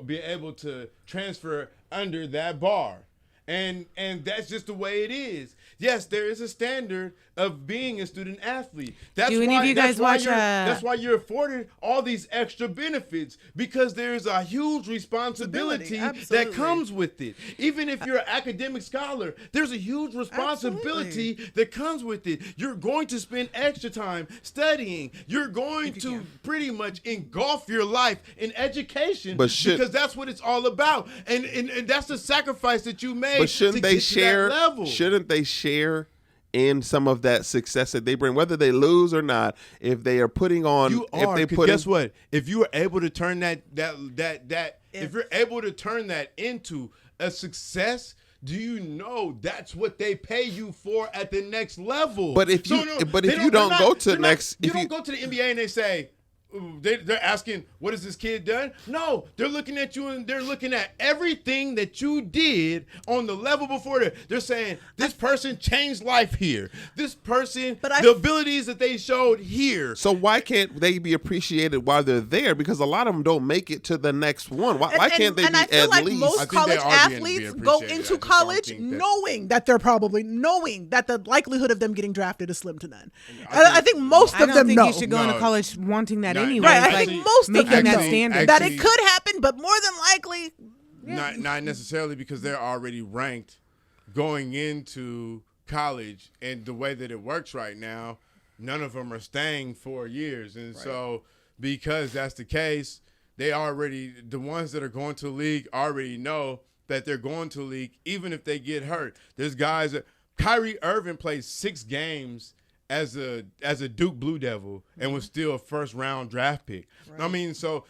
be able to transfer under that bar, and that's just the way it is. Yes, there is a standard of being a student athlete. That's Do any why, of you that's guys why watch, that's why you're afforded all these extra benefits, because there's a huge responsibility that Absolutely. comes with it. Even if you're an academic scholar, there's a huge responsibility that comes with it. You're going to spend extra time studying. You're going to pretty much engulf your life in education, because that's what it's all about. And that's the sacrifice that you made. But shouldn't to they get to that share? level. Shouldn't they share in some of that success that they bring, whether they lose or not? If they are putting on, You if are. they 'Cause put guess what? If you are able to turn if you're able to turn that into a success, do you know that's what they pay you for at the next level? But if you don't go to next, you if don't go to the NBA and they say, they're asking, what has this kid done? No, they're looking at you and they're looking at everything that you did on the level before that. They're saying, this person changed life here. This person, the abilities that they showed here. So why can't they be appreciated while they're there? Because a lot of them don't make it to the next one. Why can't they be I feel at like least? most college athletes go into college knowing that the likelihood of them getting drafted is slim to none. I think most of them know. I don't think you should go into college wanting that anyway. Right, I think most of them making that know standard. that it could happen, but more than likely, Not necessarily, because they're already ranked going into college, and the way that it works right now, none of them are staying 4 years. And so because that's the case, the ones that are going to the league already know that they're going to the league even if they get hurt. There's guys that Kyrie Irving played 6 games as a Duke Blue Devil and was still a first round draft pick. Right. I mean, so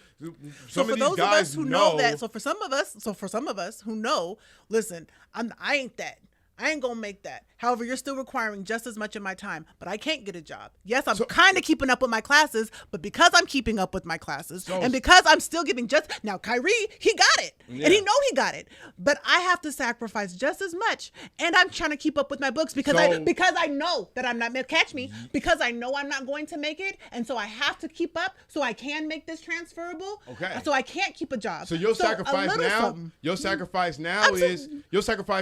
some of these guys of us who know that. So for some of us who know, listen, I ain't that. I ain't gonna make that. However, you're still requiring just as much of my time, but I can't get a job. Yes, I'm kind of keeping up with my classes, but because I'm keeping up with my classes and because I'm still giving just now, Kyrie, he got it, and he know he got it, but I have to sacrifice just as much, and I'm trying to keep up with my books because I know that I'm not because I know I'm not going to make it, and so I have to keep up so I can make this transferable. Okay. So I can't keep a job. So your sacrifice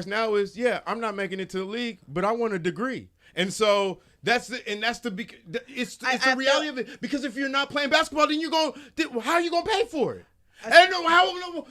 now is yeah, I'm not making it to the league, but I want a degree. And so it's the reality of it. Because if you're not playing basketball, then how are you gonna pay for it?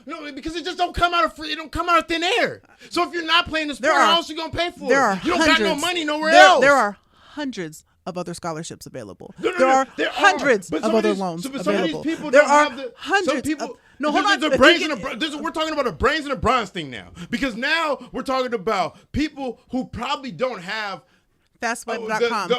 No, because it just don't come out of free. It don't come out of thin air. So if you're not playing the sport, how else are you gonna pay for it? You don't got no money nowhere else. There are hundreds of other scholarships available. There are hundreds of other loans available. Some of these people there don't are have the hundreds. Some people, no, hold on. We're talking about a brains and a bronze thing now, because now we're talking about people who probably don't have fastweb.com.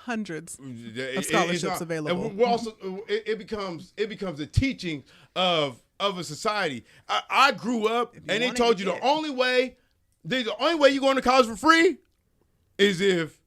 Hundreds of scholarships available. And we're also it becomes a teaching of a society. I grew up and they told you the only way you go into college for free is if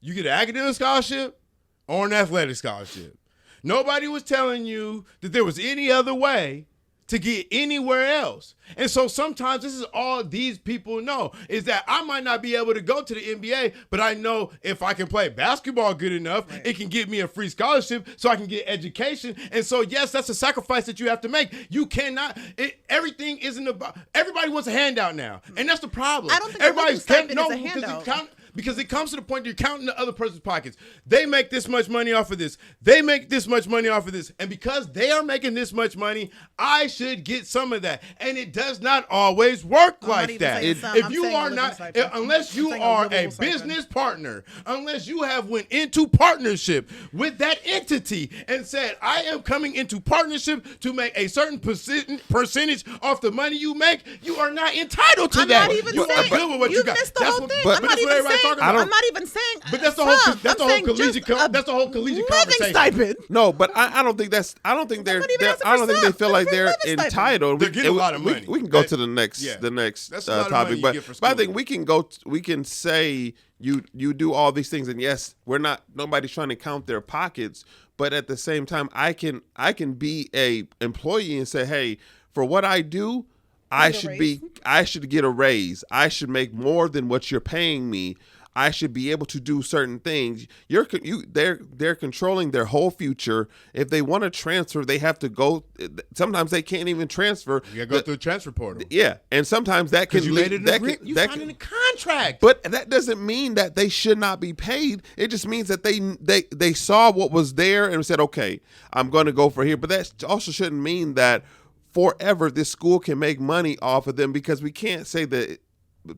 you get an academic scholarship or an athletic scholarship. Nobody was telling you that there was any other way to get anywhere else. And so sometimes this is all these people know, is that I might not be able to go to the NBA, but I know if I can play basketball good enough, it can get me a free scholarship so I can get education. And so, yes, that's a sacrifice that you have to make. You cannot, everything isn't about, everybody wants a handout now. And that's the problem. I don't think everybody's stipend is a handout. Because it comes to the point you're counting the other person's pockets. They make this much money off of this. They make this much money off of this. And because they are making this much money, I should get some of that. And it does not always work like that. If you are not, unless you are a business partner, unless you have went into partnership with that entity and said, I am coming into partnership to make a certain percentage off the money you make, you are not entitled to that. You are good with what you got. That's what everybody's saying. I'm not even saying. But that's the whole collegiate conversation. Stipend. No, but I don't think that's. I don't think they feel like they're entitled. They're getting a lot of money. We can go to the next topic, but I think we can go. We can say you do all these things, and yes, nobody's trying to count their pockets, but at the same time, I can be a employee and say, hey, for what I do, I should get a raise. I should make more than what you're paying me. I should be able to do certain things. They're controlling their whole future. If they want to transfer, they have to go. Sometimes they can't even transfer. You gotta go through the transfer portal. Yeah, and sometimes that can lead. You signed a contract. But that doesn't mean that they should not be paid. It just means that they saw what was there and said, okay, I'm going to go for here. But that also shouldn't mean that forever this school can make money off of them, because we can't say that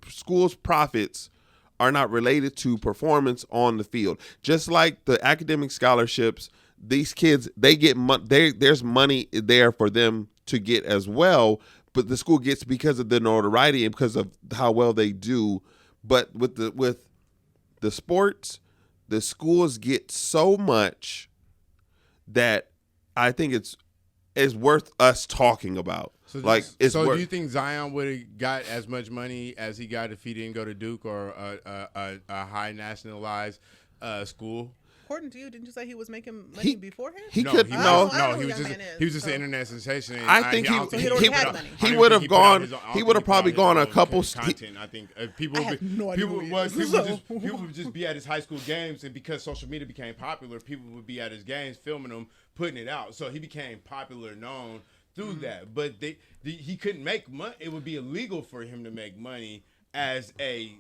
schools' profits are not related to performance on the field. Just like the academic scholarships, these kids, they get there's money there for them to get as well, but the school gets because of the notoriety and because of how well they do. But with the sports, the schools get so much that I think it's worth us talking about. So do you think Zion would have got as much money as he got if he didn't go to Duke or a high nationalized school? According to you, didn't you say he was making money beforehand? He was just an internet sensation. I think he would have gone. He would have probably gone a couple. Content. I think people would just be at his high school games, and because social media became popular, people would be at his games filming him, putting it out. So he became popular, known through that. But he couldn't make money. It would be illegal for him to make money as a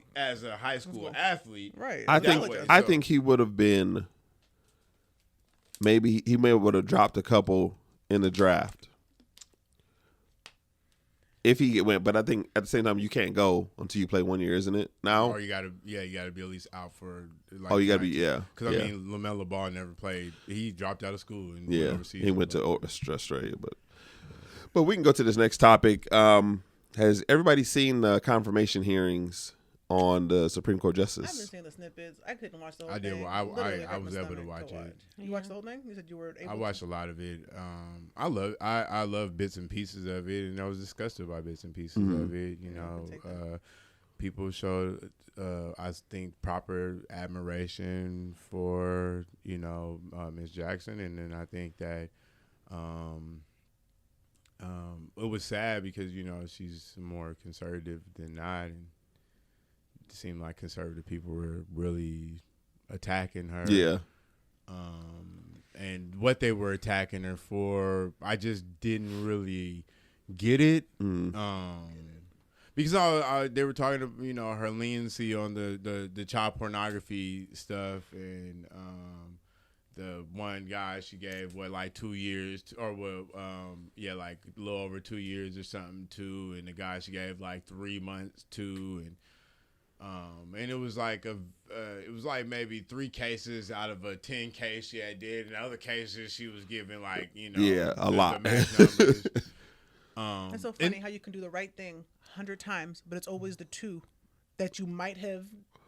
high school athlete. Right. I think he would have been. Maybe he would have dropped a couple in the draft if he went. But I think at the same time, you can't go until you play 1 year, isn't it? Now, or you gotta be at least out for. You gotta be Because I mean, LaMelo Ball never played. He dropped out of school and went overseas. He went to Australia, but we can go to this next topic. Has everybody seen the confirmation hearings on the Supreme Court justice? I haven't seen the snippets. I couldn't watch the whole thing. I was able to watch it. You watched the whole thing? You said you were able to? I watched a lot of it. I love bits and pieces of it, and I was disgusted by bits and pieces of it. people showed, I think, proper admiration for, Ms. Jackson. And then I think that it was sad because, she's more conservative than not. And it seemed like conservative people were really attacking her. Yeah. And what they were attacking her for, I just didn't really get it. Because they were talking to, her leniency on the child pornography stuff, and the one guy she gave 2 years like a little over 2 years or something to, and the guy she gave 3 months to, and it was maybe 3 cases out of a 10 case she had did, and other cases she was giving a lot. The max numbers. It's so funny how you can do the right thing 100 times, but it's always the 2 that you might have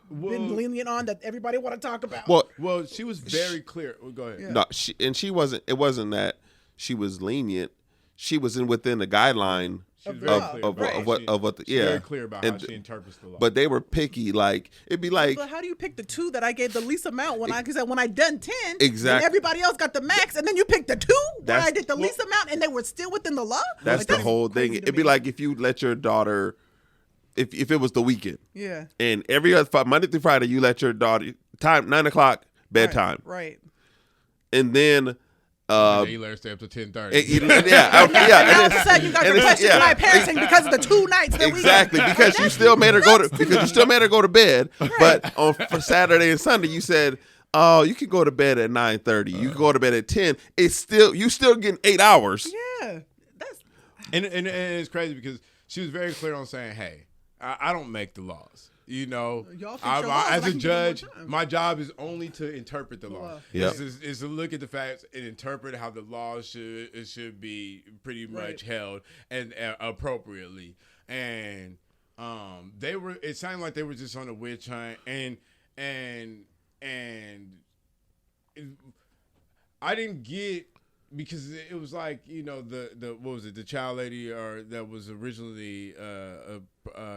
been lenient on that everybody want to talk about. Well, she was very clear. Go ahead. Yeah. No, she wasn't. It wasn't that she was lenient. She was within the guideline of what She's very clear about how she interprets the law. But they were picky. Like it'd be like, but how do you pick the 2 that I gave the least amount when I done 10? Exactly. And everybody else got the max, and then you pick the 2 where I did the least amount, and they were still within the law. That's the whole thing. It'd be like if you let your daughter, if it was the weekend, and every other Monday through Friday you let your daughter 9:00 bedtime, right, and then. You let her stay up to 10:30. Yeah. And all of a sudden you got to question my parenting because of the 2 nights that exactly, because you still made her go to bed. Right. But for Saturday and Sunday you said, "Oh, you can go to bed at 9:30. You can go to bed at 10." You still getting 8 hours. Yeah, and it's crazy because she was very clear on saying, "Hey, I don't make the laws. As a judge, my job is only to interpret the law. Is to look at the facts and interpret how the law should be pretty much held and appropriately." And it sounded like they were just on a witch hunt, and I didn't get. Because it was like, the what was it, the child lady that was originally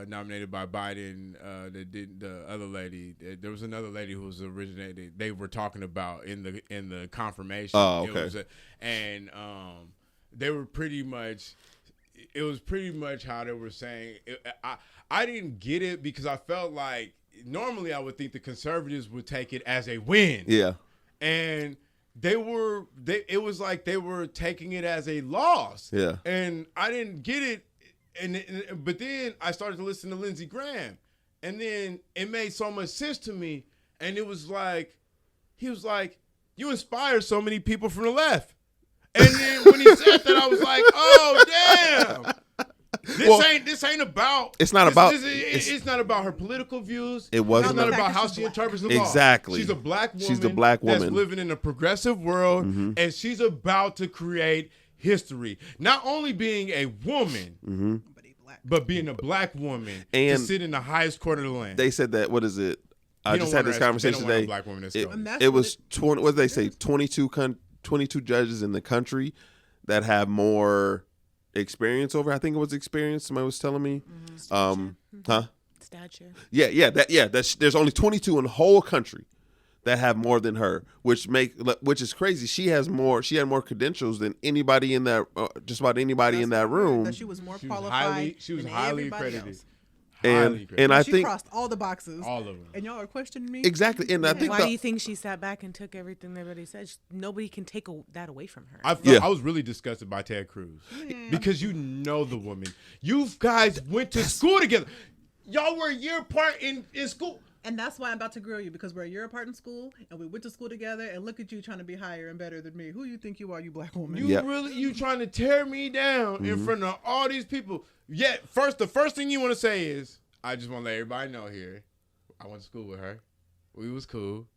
nominated by Biden, that did the other lady. There was another lady who was originated. They were talking about in the confirmation. Oh, okay. They were pretty much. It was pretty much how they were saying. I didn't get it because I felt like normally I would think the conservatives would take it as a win. Yeah, and. It was like they were taking it as a loss. Yeah. And I didn't get it. But then I started to listen to Lindsey Graham. And then it made so much sense to me. And it was like, he was like, "You inspired so many people from the left." And then when he said that, I was like, "Oh, damn. This ain't about. It's not about. It's not about her political views. It wasn't. It's not about how she interprets the law. Exactly. She's a black woman. She's the black woman that's living in a progressive world, and she's about to create history. Not only being a woman, but being a black woman and to sit in the highest court of the land." They said that. What is it? I just had this conversation today. Black woman it was 20. What did they say? 22 judges in the country that have more experience over. I think it was experience. Somebody was telling me. Stature. There's only 22 in the whole country that have more than her, which is crazy. She had more credentials than anybody in that. Just about anybody in that room. That she was more qualified. She was highly accredited. Else. And I she think crossed all the boxes, all of them, and y'all are questioning me exactly. And I think why do you think she sat back and took everything everybody said? Nobody can take that away from her. I was really disgusted by Ted Cruz because the woman. You guys went to school together. Y'all were a year apart in school. And that's why I'm about to grill you, because we're a year apart in school and we went to school together, and look at you trying to be higher and better than me. Who you think you are, you black woman? You trying to tear me down in front of all these people. Yet the first thing you want to say is, "I just want to let everybody know here, I went to school with her. We was cool.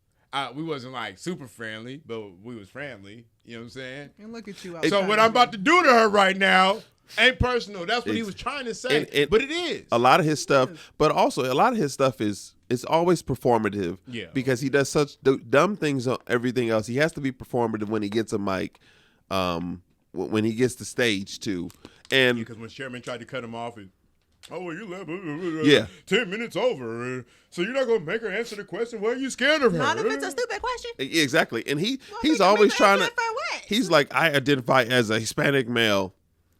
We wasn't like super friendly, but we was friendly." You know what I'm saying? And look at you. So what I'm about to do to her right now ain't personal. That's what he was trying to say. But it is. A lot of his stuff, but also a lot of his stuff is always performative. Yeah. Because he does such dumb things on everything else. He has to be performative when he gets a mic, when he gets the stage too. And because when Sherman tried to cut him off, Oh, well, you left. Yeah. 10 minutes over. So you're not going to make her answer the question? Why are you scared of her? Not if it's a stupid question. Exactly. And he's make always her trying to. answer it for what? He's like, I identify as a Hispanic male.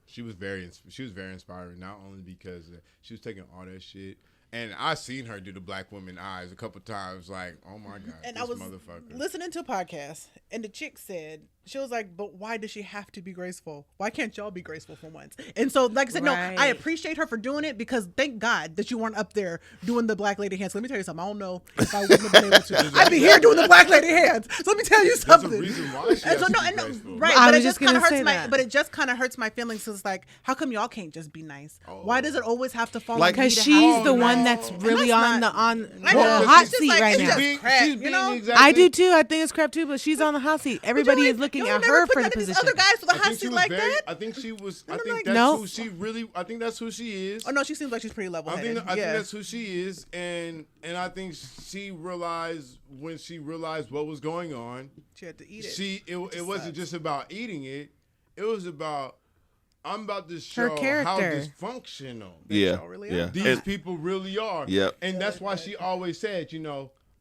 She was very inspiring, not only because she was taking all that shit. And I seen her do the black woman eyes a couple times, like, oh my God, And this I was motherfucker. listening to a podcast, and the chick said, she was like, but why does she have to be graceful? Why can't y'all be graceful for once? And so, like I said, no, I Right. appreciate her for doing it, because thank God that you weren't up there doing the black lady hands. Let me tell you something. I don't know if I wouldn't have been able to. I'd be here doing the black lady hands. So let me tell you There's a something. reason why she has to be graceful. Right, I but it was just just kind gonna of hurts say my. that. But it just kind of hurts my feelings. Cause it's like, how come y'all can't just be nice? Oh. Why does it always have to fall? Like- on me Because to she's have the to be one nice? that's And really that's on not- the I know, hot because it's just seat like- right it's now. just Being- crap, she's you being know? exactly- I do too. I think it's crap too, but she's on the hot seat. Everybody is looking you at never her put for the none of these position. Other guys for the I hot think she seat was like very. that. I think she was. I I'm think like, that's No. who she really. I think that's who she is. Oh no, she seems like she's pretty level I headed. think that's who she is, and I think she realized when she realized what was going on. She had to eat it. It wasn't sucks. just about eating it. It was about I'm about to show how character. dysfunctional Yeah. y'all really Yeah. are. these And- people really are. Yep. And that's why she always said,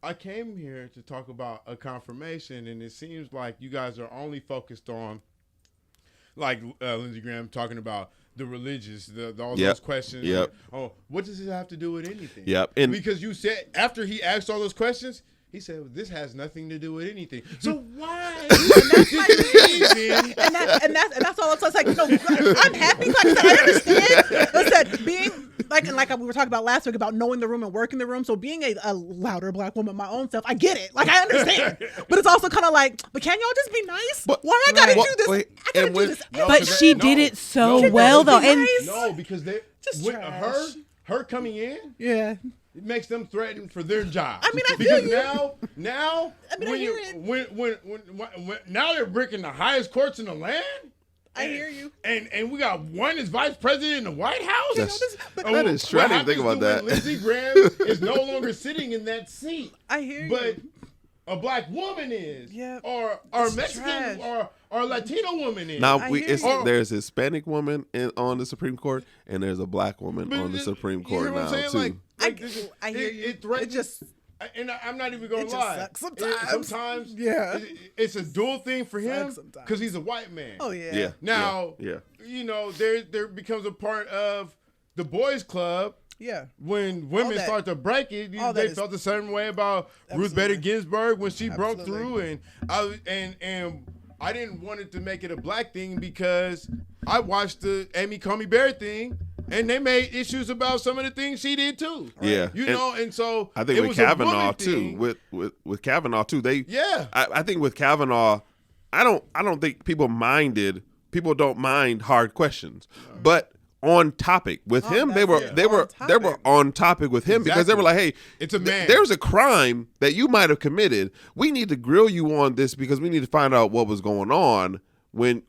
I came here to talk about a confirmation, and it seems like you guys are only focused on, like Lindsey Graham talking about the religious, all Yep. those questions. Yep. Oh, what does it have to do with anything? Yep. And- because you said after he asked all those questions, he said, well, this has nothing to do with anything. So why? and that's all. It's like, I'm happy. Like I said, I understand. I said being like we were talking about last week about knowing the room and working the room. So being a louder black woman, my own self, I get it. Like I understand, but it's also kind of like, but can y'all just be nice? But- Why I gotta Well, do this? wait, I gotta and do when- this. No, But 'cause she that- did no. it so No, well, though. be And nice. No, because they Just with trash. her coming in, Yeah. it makes them threatened for their job. I mean, I because feel you. now, I mean, I when hear you it. when now they're breaking the highest courts in the land. I hear you. And we got one is vice president in the White House. That's- but- that is true. I didn't think about that. Lindsey Graham is no longer sitting in that seat. I hear But you. a black woman is, Yeah. or It's Mexican, trash. or Latino woman is. Now I hear you. there's a Hispanic woman on the Supreme Court, and there's a black woman But on the it- Supreme you Court hear what I'm now saying? too. Like this is- I hear you. It threatens. It just- and I'm not even gonna It just lie. sucks sometimes. Sometimes, Yeah. it's a dual thing for him Sucks sometimes. because he's a white man. Oh yeah. Yeah. Now, Yeah. there becomes a part of the boys' club. Yeah. When women that- start to break it, all that they is- felt the same way about Ruth Absolutely. Bader Ginsburg when she broke Absolutely. through, and I didn't want it to make it a black thing because I watched the Amy Coney Barrett thing, and they made issues about some of the things she did too. Yeah. And so I think it with was a woman Kavanaugh too. thing. With Kavanaugh too, Yeah. I think with Kavanaugh, I don't think people don't mind hard questions, but on topic with him, they were on topic with him because they were like, hey, It's a man. there's a crime that you might have committed. We need to grill you on this because we need to find out what was going on when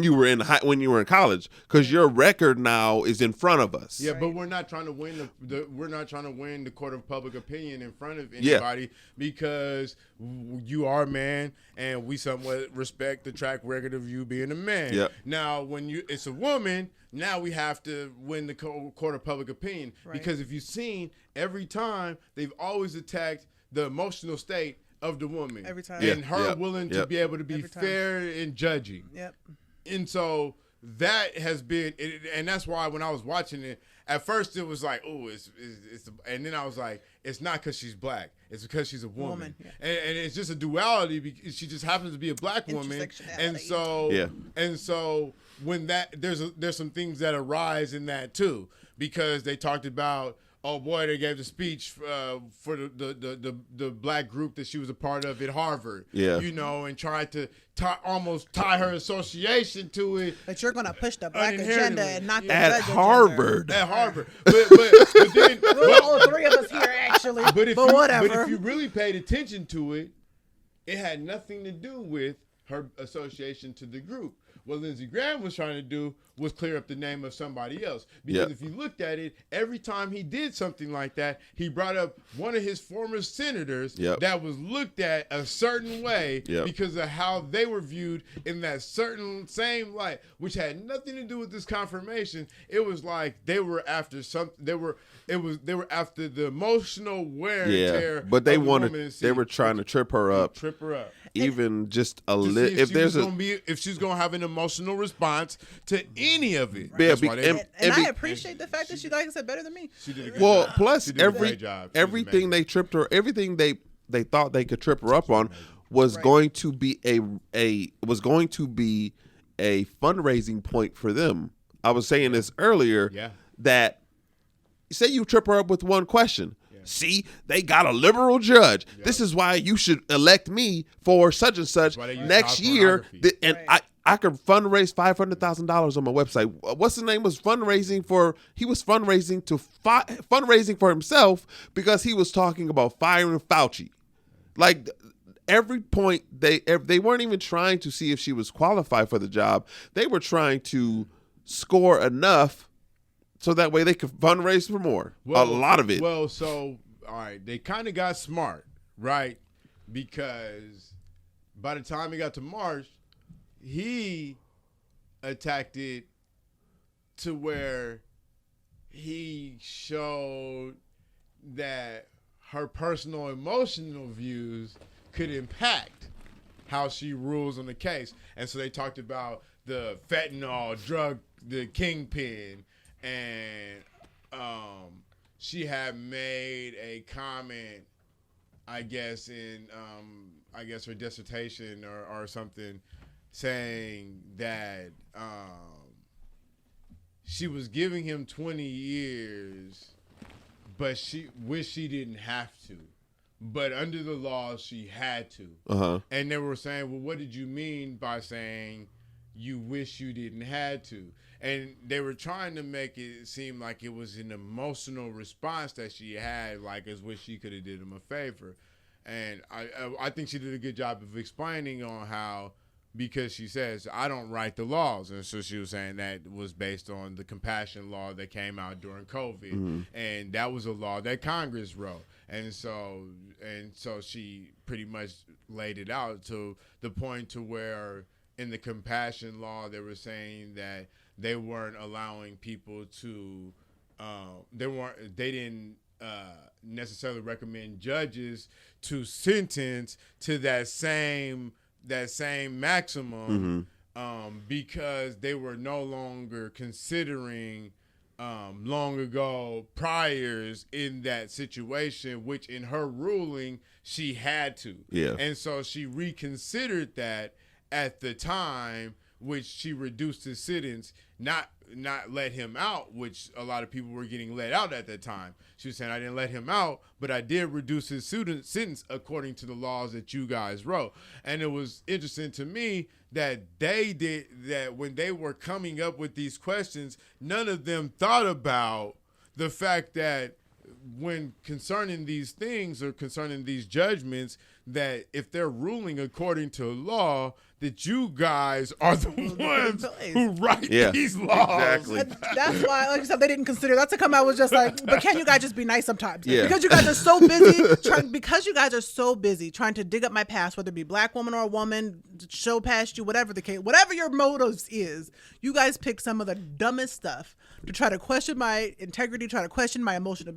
you were in college, because your record now is in front of us. Yeah, but we're not trying to win we're not trying to win the court of public opinion in front of anybody because you are a man and we somewhat respect the track record of you being a man. Yep. Now, when it's a woman, now we have to win the court of public opinion because if you've seen every time they've always attacked the emotional state of the woman Every time. and Yeah, her yep, willing to yep. be able to be Every time. fair in judging. Yep. And so that has been, and that's why when I was watching it, at first it was like, oh, it's and then I was like, it's not because she's black, it's because she's a woman, yeah. and it's just a duality because she just happens to be a black woman, and so when there's some things that arise in that too because they talked about. Oh boy, they gave the speech for the black group that she was a part of at Harvard. Yeah. And tried to almost tie her association to it. But you're gonna push the black Uninherently. agenda and not the At judge Harvard. At Harvard, but then We're all three of us here actually. But whatever. But if you really paid attention to it, it had nothing to do with her association to the group. What Lindsey Graham was trying to do was clear up the name of somebody else. Because Yep. if you looked at it, every time he did something like that, he brought up one of his former senators Yep. that was looked at a certain way Yep. because of how they were viewed in that certain same light, which had nothing to do with this confirmation. It was like they were after something. They were after the emotional wear and tear. But they of the woman in wanted. the They seat. were trying to trip her up. Trip her up. Even just a To see little. if she's gonna have an emotional response to any of it. Yeah, That's why they- And I appreciate the fact that she, like I said, better than me. she did a good Well, job. plus She did a great job. She was everything amazing. they tripped her, everything they thought they could trip her up on was going to be a fundraising point for them. I was saying this earlier. Yeah. That say you trip her up with one question. See, they got a liberal judge. This is why you should elect me for such and such why they use next child year. pornography. And I could fundraise $500,000 on my website. What's his name was fundraising for? He was fundraising for himself because he was talking about firing Fauci. Like every point they weren't even trying to see if she was qualified for the job. They were trying to score enough so that way they could fundraise for more. A lot of it. Well, so all right, they kind of got smart, right? Because by the time he got to March, he attacked it to where he showed that her personal emotional views could impact how she rules on the case. And so they talked about the fentanyl drug, the kingpin, and she had made a comment, I guess, in her dissertation or something, saying that she was giving him 20 years, but she wished she didn't have to. But under the law, she had to. Uh-huh. And they were saying, well, what did you mean by saying you wish you didn't had to? And they were trying to make it seem like it was an emotional response that she had, like as wish she could have did him a favor. And I think she did a good job of explaining on how, because she says, I don't write the laws. And so she was saying that was based on the compassion law that came out during COVID. Mm-hmm. And that was a law that Congress wrote. And so she pretty much laid it out to the point to where in the compassion law, they were saying that they weren't allowing people to, they didn't necessarily recommend judges to sentence to that same maximum, because they were no longer considering long ago priors in that situation, which in her ruling she had to. Yeah. And so she reconsidered that at the time, which she reduced his sentence, not let him out, which a lot of people were getting let out at that time. She was saying, I didn't let him out, but I did reduce his sentence according to the laws that you guys wrote. And it was interesting to me that they did that when they were coming up with these questions, none of them thought about the fact that when concerning these things or concerning these judgments, that if they're ruling according to law, that you guys are the ones who write these laws. Exactly. And that's why, like you said, they didn't consider that to come out was just like, but can you guys just be nice sometimes? Yeah. Because you guys are so busy trying to dig up my past, whether it be black woman or a woman, show past you, whatever the case, whatever your motives is, you guys pick some of the dumbest stuff to try to question my integrity, try to question my emotions,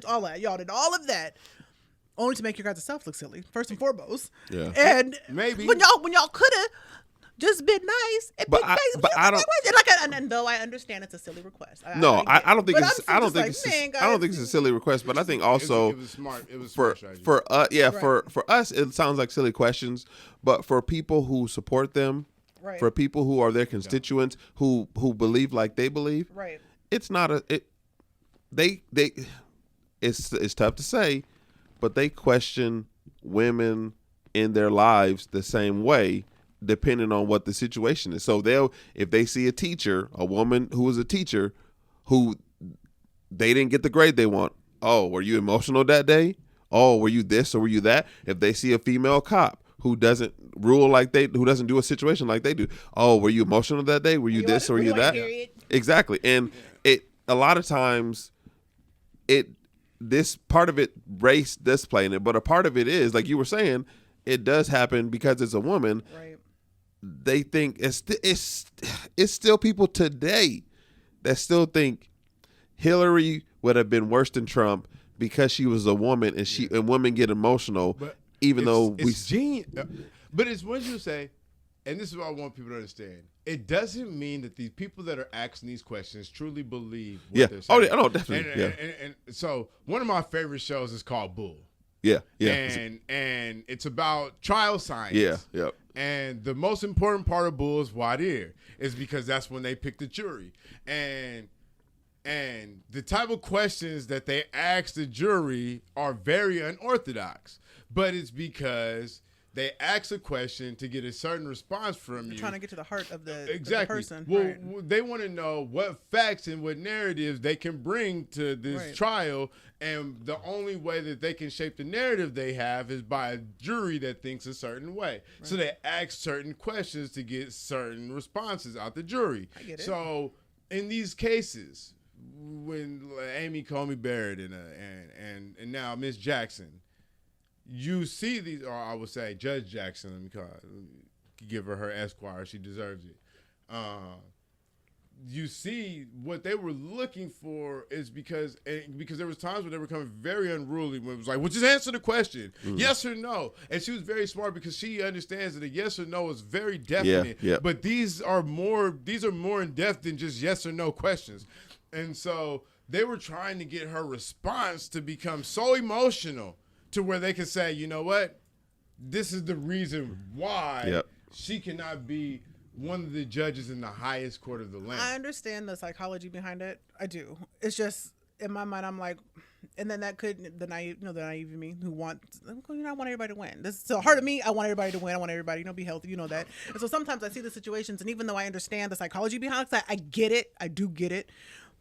all that. Y'all did all of that only to make your guys' self look silly, first and foremost. Yeah. And maybe when y'all could have just been nice and But picked I- nice. but I don't- and though I understand it's a silly request. I don't think but it's. I'm I don't just think like, it's. man, I don't guys, think it's a silly request, but I think also it was smart. It was for smart strategy. for us, it sounds like silly questions, but for people who support them, Right. for people who are their constituents, who believe like they believe, Right. it's not a it. It's tough to say, but they question women in their lives the same way, depending on what the situation is. So if they see a teacher, a woman who is a teacher, who they didn't get the grade they want. Oh, were you emotional that day? Oh, were you this or were you that? If they see a female cop who doesn't who doesn't do a situation like they do. Oh, were you emotional that day? Were you this or were you that? Exactly. And a lot of times this part of it, race does play in it, but a part of it is, like you were saying, it does happen because it's a woman. Right. They think it's still people today that still think Hillary would have been worse than Trump because she was a woman, and women get emotional, even though it's genius. But it's when you say, and this is what I want people to understand. It doesn't mean that these people that are asking these questions truly believe what they're saying. Oh, no, definitely. And so one of my favorite shows is called Bull. Yeah. And it's about trial science. Yeah. And the most important part of Bull is voir dire, is because that's when they pick the jury. And the type of questions that they ask the jury are very unorthodox, but it's because they ask a question to get a certain response from you. Trying to get to the heart of the person. Well, right. They want to know what facts and what narratives they can bring to this trial, and the only way that they can shape the narrative they have is by a jury that thinks a certain way. Right. So they ask certain questions to get certain responses out the jury. I get it. So in these cases, when Amy Coney Barrett and now Miss Jackson, you see these, or I would say Judge Jackson, let me give her Esquire, she deserves it. You see what they were looking for is because there was times when they were becoming very unruly when it was like, well, just answer the question, yes or no. And she was very smart because she understands that a yes or no is very definite. Yeah. But these are more in depth than just yes or no questions. And so they were trying to get her response to become so emotional to where they can say, you know what, this is the reason why she cannot be one of the judges in the highest court of the land. I understand the psychology behind it. I do. It's just, in my mind, I'm like, and then that could, the naive in me who wants, I want everybody to win. This is so hard of me. I want everybody to win. I want everybody, be healthy. You know that. And so sometimes I see the situations, and even though I understand the psychology behind it, I get it. I do get it.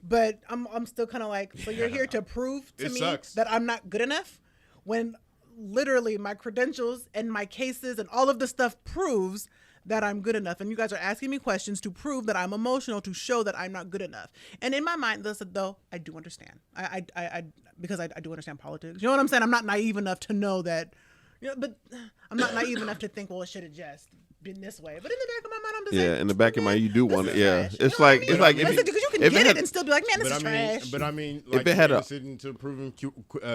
But I'm still kind of like, so you're here to prove to me that I'm not good enough? When literally my credentials and my cases and all of the stuff proves that I'm good enough. And you guys are asking me questions to prove that I'm emotional, to show that I'm not good enough. And in my mind, though, I do understand. Because I do understand politics. You know what I'm saying? I'm not naive enough to know that, but I'm not naive enough to think, well, it should have just been this way. But in the back of my mind, I'm just like, in the back of my mind, you do want it. Yeah. It's like, because you can get it and still be like, man, this is trash. But I mean, like, if it had innocent until proven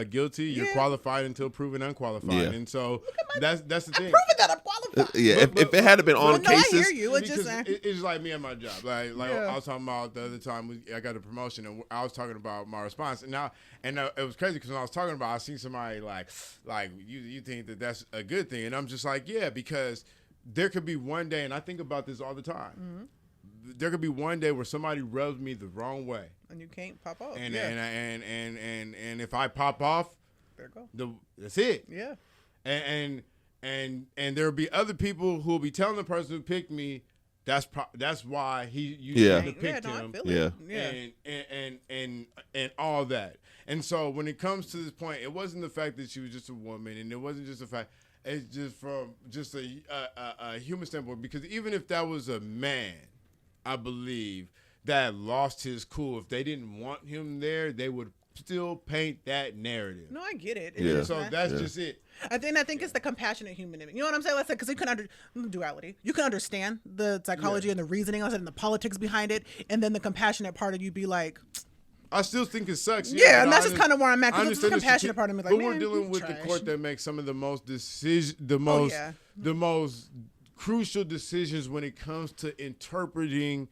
guilty, you're qualified until proven unqualified. Yeah. And so that's the thing. I'm proving that I'm qualified. If it had been on cases. I hear you. It's like me and my job. Like I was talking about the other time I got a promotion, and I was talking about my response. And it was crazy because when I was talking about it, I seen somebody like you think that that's a good thing. And I'm just like, yeah, because there could be one day, and I think about this all the time. Mm-hmm. There could be one day where somebody rubs me the wrong way, and you can't pop off. And if I pop off, there you go. That's it. Yeah. And there'll be other people who will be telling the person who picked me, that's why you shouldn't have picked him. And all that. And so when it comes to this point, it wasn't the fact that she was just a woman, and it wasn't just the fact. It's just from just a human standpoint, because even if that was a man, I believe, that lost his cool, if they didn't want him there, they would still paint that narrative. No, I get it. So that's just it. I think it's the compassionate human in me. You know what I'm saying? Let's say, because you can duality. You can understand the psychology and the reasoning, and the politics behind it, and then the compassionate part of you be like, I still think it sucks. Yeah, and that's just kind of where I'm at. Because it's the compassionate part of me. Like, but we're dealing with the court that makes some of the most the most crucial decisions when it comes to interpreting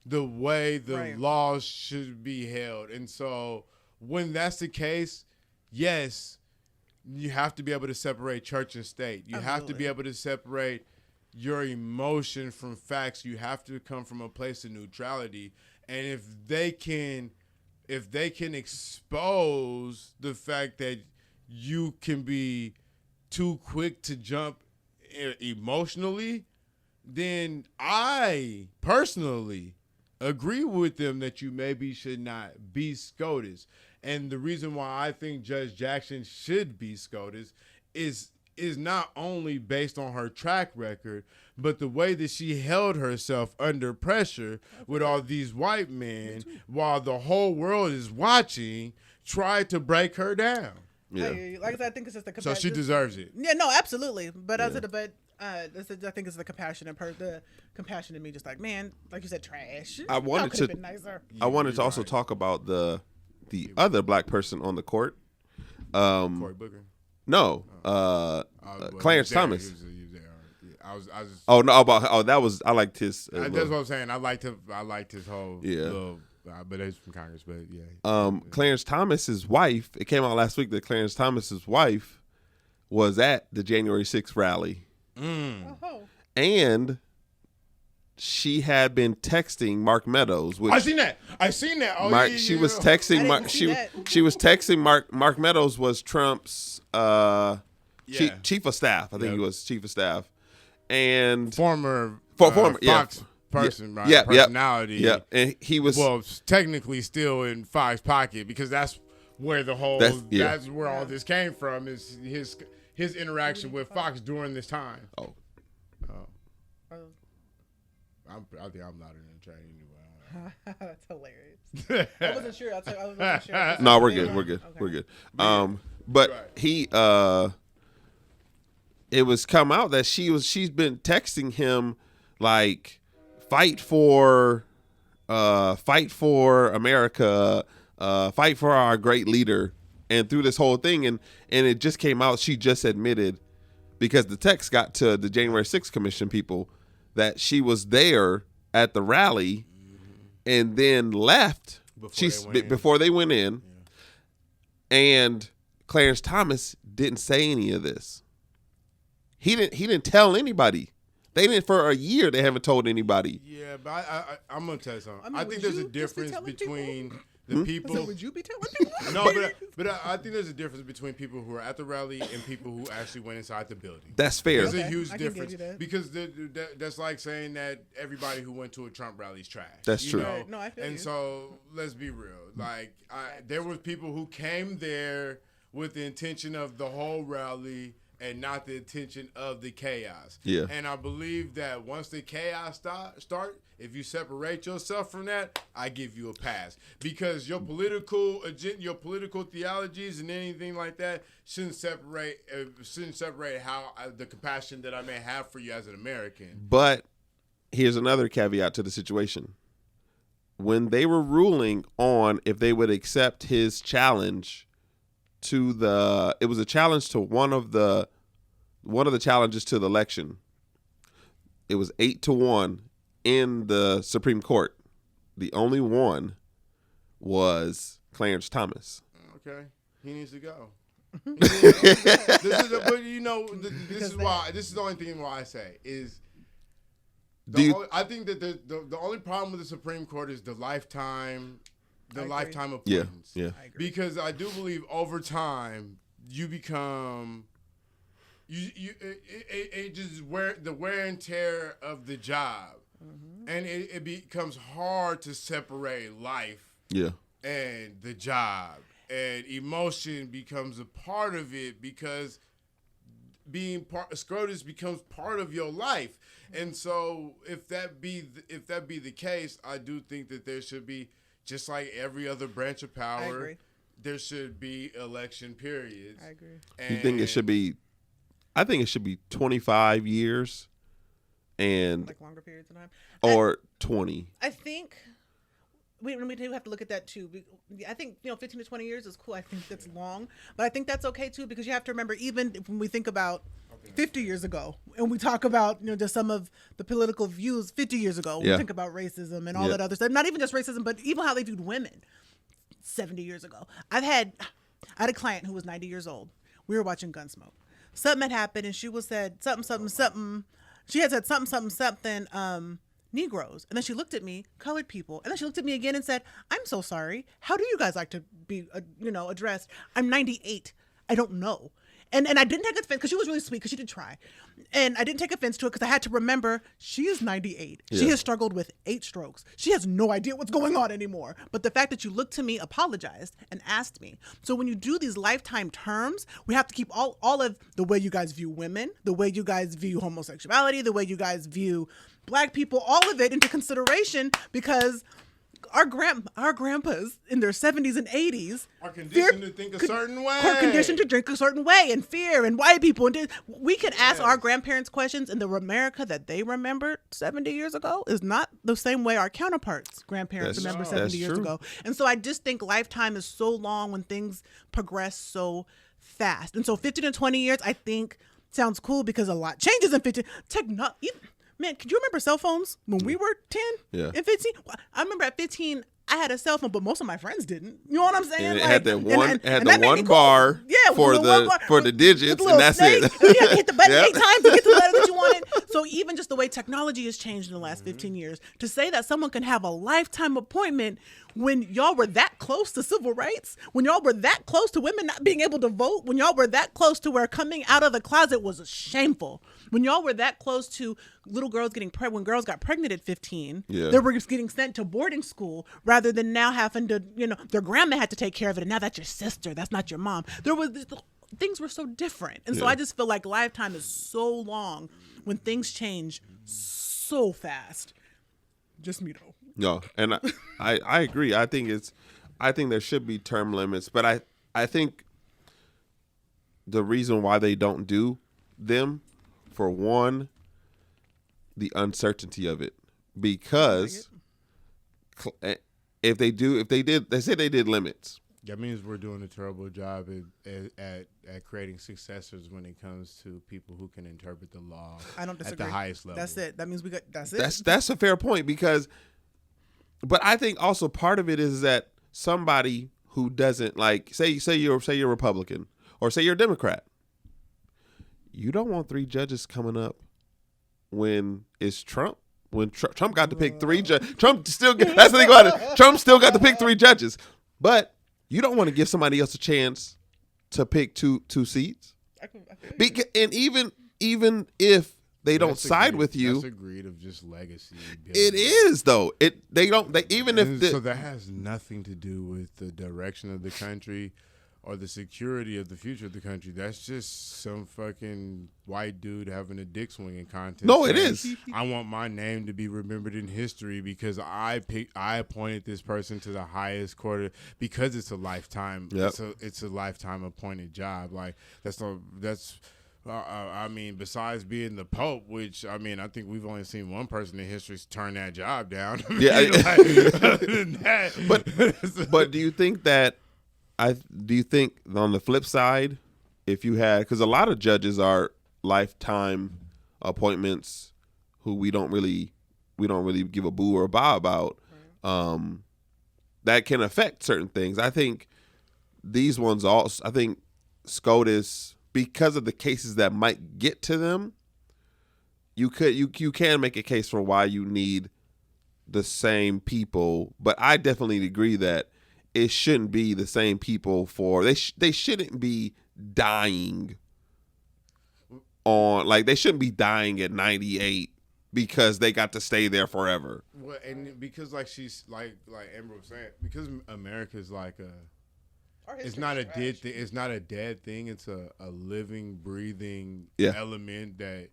the way the laws should be held. And so when that's the case, yes, you have to be able to separate church and state. You have to be able to separate your emotion from facts. You have to come from a place of neutrality. And if they can expose the fact that you can be too quick to jump emotionally, then I personally agree with them that you maybe should not be SCOTUS. And the reason why I think Judge Jackson should be SCOTUS is is not only based on her track record, but the way that she held herself under pressure with all these white men while the whole world is watching, tried to break her down. Yeah. Like I said, I think it's just the So she deserves it. Yeah, no, absolutely. But I think it's the compassion in me, just like, man, like you said, trash. I wanted Could have to- been nicer. I wanted to also talk about the other black person on the court. Cory Booker. No, Clarence He was there. Thomas. He was there. Yeah, I was just. I liked his. That's what I'm saying. I liked his whole. Yeah. Little, but he's from Congress. But yeah. Clarence Thomas's wife. It came out last week that Clarence Thomas's wife was at the January 6th rally, Oh. and she had been texting Mark Meadows. Which I seen that. Oh, Mark, yeah, she yeah, was yeah. texting I Mark. didn't see She that. she was texting Mark. Mark Meadows was Trump's Yeah. chief of staff. I think he Yep. was chief of staff, and Former former, yeah. Fox person, right? Yeah, Personality. yeah, and he was Well, technically still in Fox's pocket because that's where the whole that's where all this came from is his interaction with Fox during this time. Oh. I think I'm not in the train anyway. That's hilarious. I wasn't sure. I wasn't sure. No, we're good. We're good. But Right. he it was come out that she's been texting him like fight for America, fight for our great leader, and through this whole thing and it just came out she just admitted, because the text got to the January 6th Commission people, that she was there at the rally and then left before they went in. And Clarence Thomas didn't say any of this. He didn't tell anybody. They didn't for a year. They haven't told anybody. Yeah, but I'm gonna tell you something. I mean, I think would there's a you just be difference telling between people? the people. So would you be telling people? No, but I think there's a difference between people who are at the rally and people who actually went inside the building. That's fair. There's a Okay, huge I can give difference you that. because that's like saying that everybody who went to a Trump rally is trash. That's you true. know? Right. No, I feel and you. so let's be real. Like there was people who came there with the intention of the whole rally and not the intention of the chaos. Yeah. And I believe that once the chaos start, if you separate yourself from that, I give you a pass, because your political agenda, your political theologies, and anything like that shouldn't separate how the compassion that I may have for you as an American. But here's another caveat to the situation. When they were ruling on if they would accept his challenge it was a challenge to one of the challenges to the election. It was 8-1 in the Supreme Court. The only one was Clarence Thomas. Okay, he needs to go. This is the only thing why I say is. I think that the only problem with the Supreme Court is the lifetime appointments. Yeah. I agree. Because I do believe over time you become it just the wear and tear of the job, and it becomes hard to separate life Yeah. and the job, and emotion becomes a part of it because SCOTUS becomes part of your life. And so if that be the case, I do think that there should be, just like every other branch of power, I agree. there should be election periods. I agree. You think it should be? I think it should be 25 years, and Like longer periods of time. or 20. I think we do have to look at that too. I think 15 to 20 years is cool. I think that's long, but I think that's okay too, because you have to remember, even when we think about 50 years ago, and we talk about just some of the political views 50 years ago. Yeah. We think about racism and all that other stuff. Not even just racism, but even how they viewed women 70 years ago. I had a client who was 90 years old. We were watching Gunsmoke. Something had happened, and she said something. She had said something. Negroes. And then she looked at me, colored people. And then she looked at me again and said, "I'm so sorry. How do you guys like to be, addressed? I'm 98. I don't know." And I didn't take offense because she was really sweet because she did try. And I didn't take offense to it because I had to remember she is 98. She has struggled with 8 strokes. She has no idea what's going on anymore. But the fact that you looked to me, apologized, and asked me. So when you do these lifetime terms, we have to keep all of the way you guys view women, the way you guys view homosexuality, the way you guys view Black people, all of it into consideration because our grandpas in their 70s and 80s are conditioned to think a certain way. Are conditioned to drink a certain way and fear and white people. And we could ask our grandparents questions, and the America that they remembered 70 years ago is not the same way our counterparts' grandparents remember 70 years ago. And so I just think lifetime is so long when things progress so fast. And so 15 to 20 years, I think, sounds cool because a lot changes in 15. Man, can you remember cell phones when we were 10 and 15? I remember at 15, I had a cell phone, but most of my friends didn't. You know what I'm saying? And it like, had that one, and bar for the digits, and that's snake. it. You had to hit the button 8 times to get to the letter that you wanted. So even just the way technology has changed in the last 15 years, to say that someone can have a lifetime appointment when y'all were that close to civil rights, when y'all were that close to women not being able to vote, when y'all were that close to where coming out of the closet was shameful, when y'all were that close to little girls getting pregnant, when girls got pregnant at 15, they were just getting sent to boarding school rather than now having to, their grandma had to take care of it. And now that's your sister. That's not your mom. Things were so different. And so I just feel like lifetime is so long when things change so fast. Just me though. No, and I agree. I think there should be term limits, but I think the reason why they don't do them, for one, the uncertainty of it, because if they say they did limits. That means we're doing a terrible job at creating successors when it comes to people who can interpret the law. I don't disagree. At the highest level. That's it. That means that's it. That's a fair point but I think also part of it is that somebody who doesn't say you're a Republican or say you're a Democrat, you don't want 3 judges coming up when it's Trump. When Trump got to pick 3 judges, that's the thing about it. Trump still got to pick 3 judges, but you don't want to give somebody else a chance to pick two seats. And even if they don't side with you, that's a greed of just legacy. It is though. So that has nothing to do with the direction of the country or the security of the future of the country. That's just some fucking white dude having a dick swinging contest. No, it is. I want my name to be remembered in history because I appointed this person to the highest court because it's a lifetime. Yep. It's a lifetime appointed job. Like I mean, besides being the Pope, which I think we've only seen one person in history turn that job down. Other than that. But do you think that? Do you think on the flip side, if you had, because a lot of judges are lifetime appointments who we don't really give a boo or a baa about, that can affect certain things. I think these ones also. I think SCOTUS, because of the cases that might get to them, you can make a case for why you need the same people. But I definitely agree that it shouldn't be the same people they shouldn't be dying they shouldn't be dying at 98 because they got to stay there forever. Well, and because she's like Amber was saying, because America's it's not a dead thing. It's not a dead thing. It's a living, breathing element that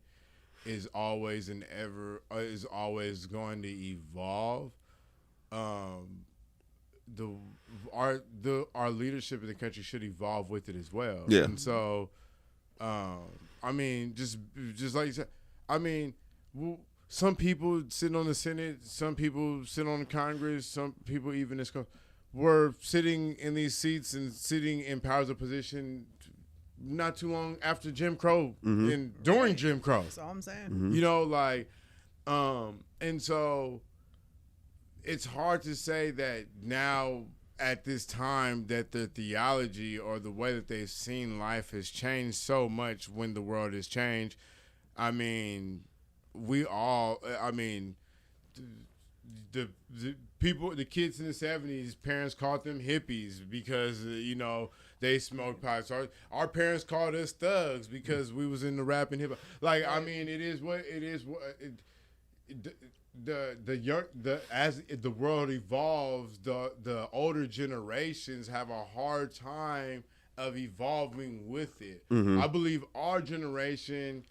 is always is always going to evolve. Our leadership in the country should evolve with it as well. Yeah. And so, just like you said, some people sit on the Senate, some people sit on the Congress, some people even were sitting in these seats and sitting in powers of position not too long after Jim Crow and during Jim Crow. That's all I'm saying. Mm-hmm. And so it's hard to say that now at this time that the theology or the way that they've seen life has changed so much when the world has changed. The the kids in the 70s, parents called them hippies because they smoked pot. So our parents called us thugs because we was in the rap and hip hop. Like, I mean, it is what it is. As the world evolves, the older generations have a hard time of evolving with it. I believe our generation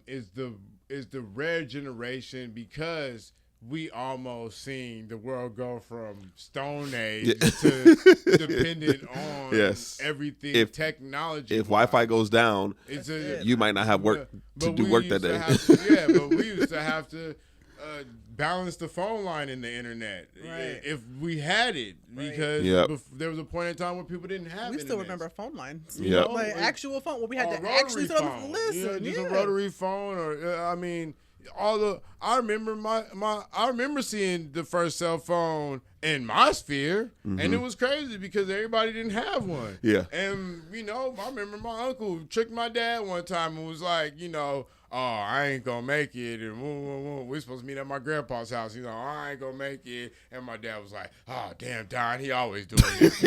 is the rare generation because we almost seen the world go from Stone Age to dependent on everything technology. If Wi-Fi goes down, you might not have work to do work that day. But we used to have to balance the phone line in the internet if we had it, because there was a point in time where people didn't have it. We still remember phone lines. Like actual phone where we had to actually listen. Just a rotary phone, or I mean, I remember seeing the first cell phone in my sphere, and it was crazy because everybody didn't have one. Yeah. And I remember my uncle tricked my dad one time and was like, oh, I ain't gonna make it, and we're supposed to meet at my grandpa's house. I ain't gonna make it, and my dad was like, "Oh, damn, Don, he always doing this."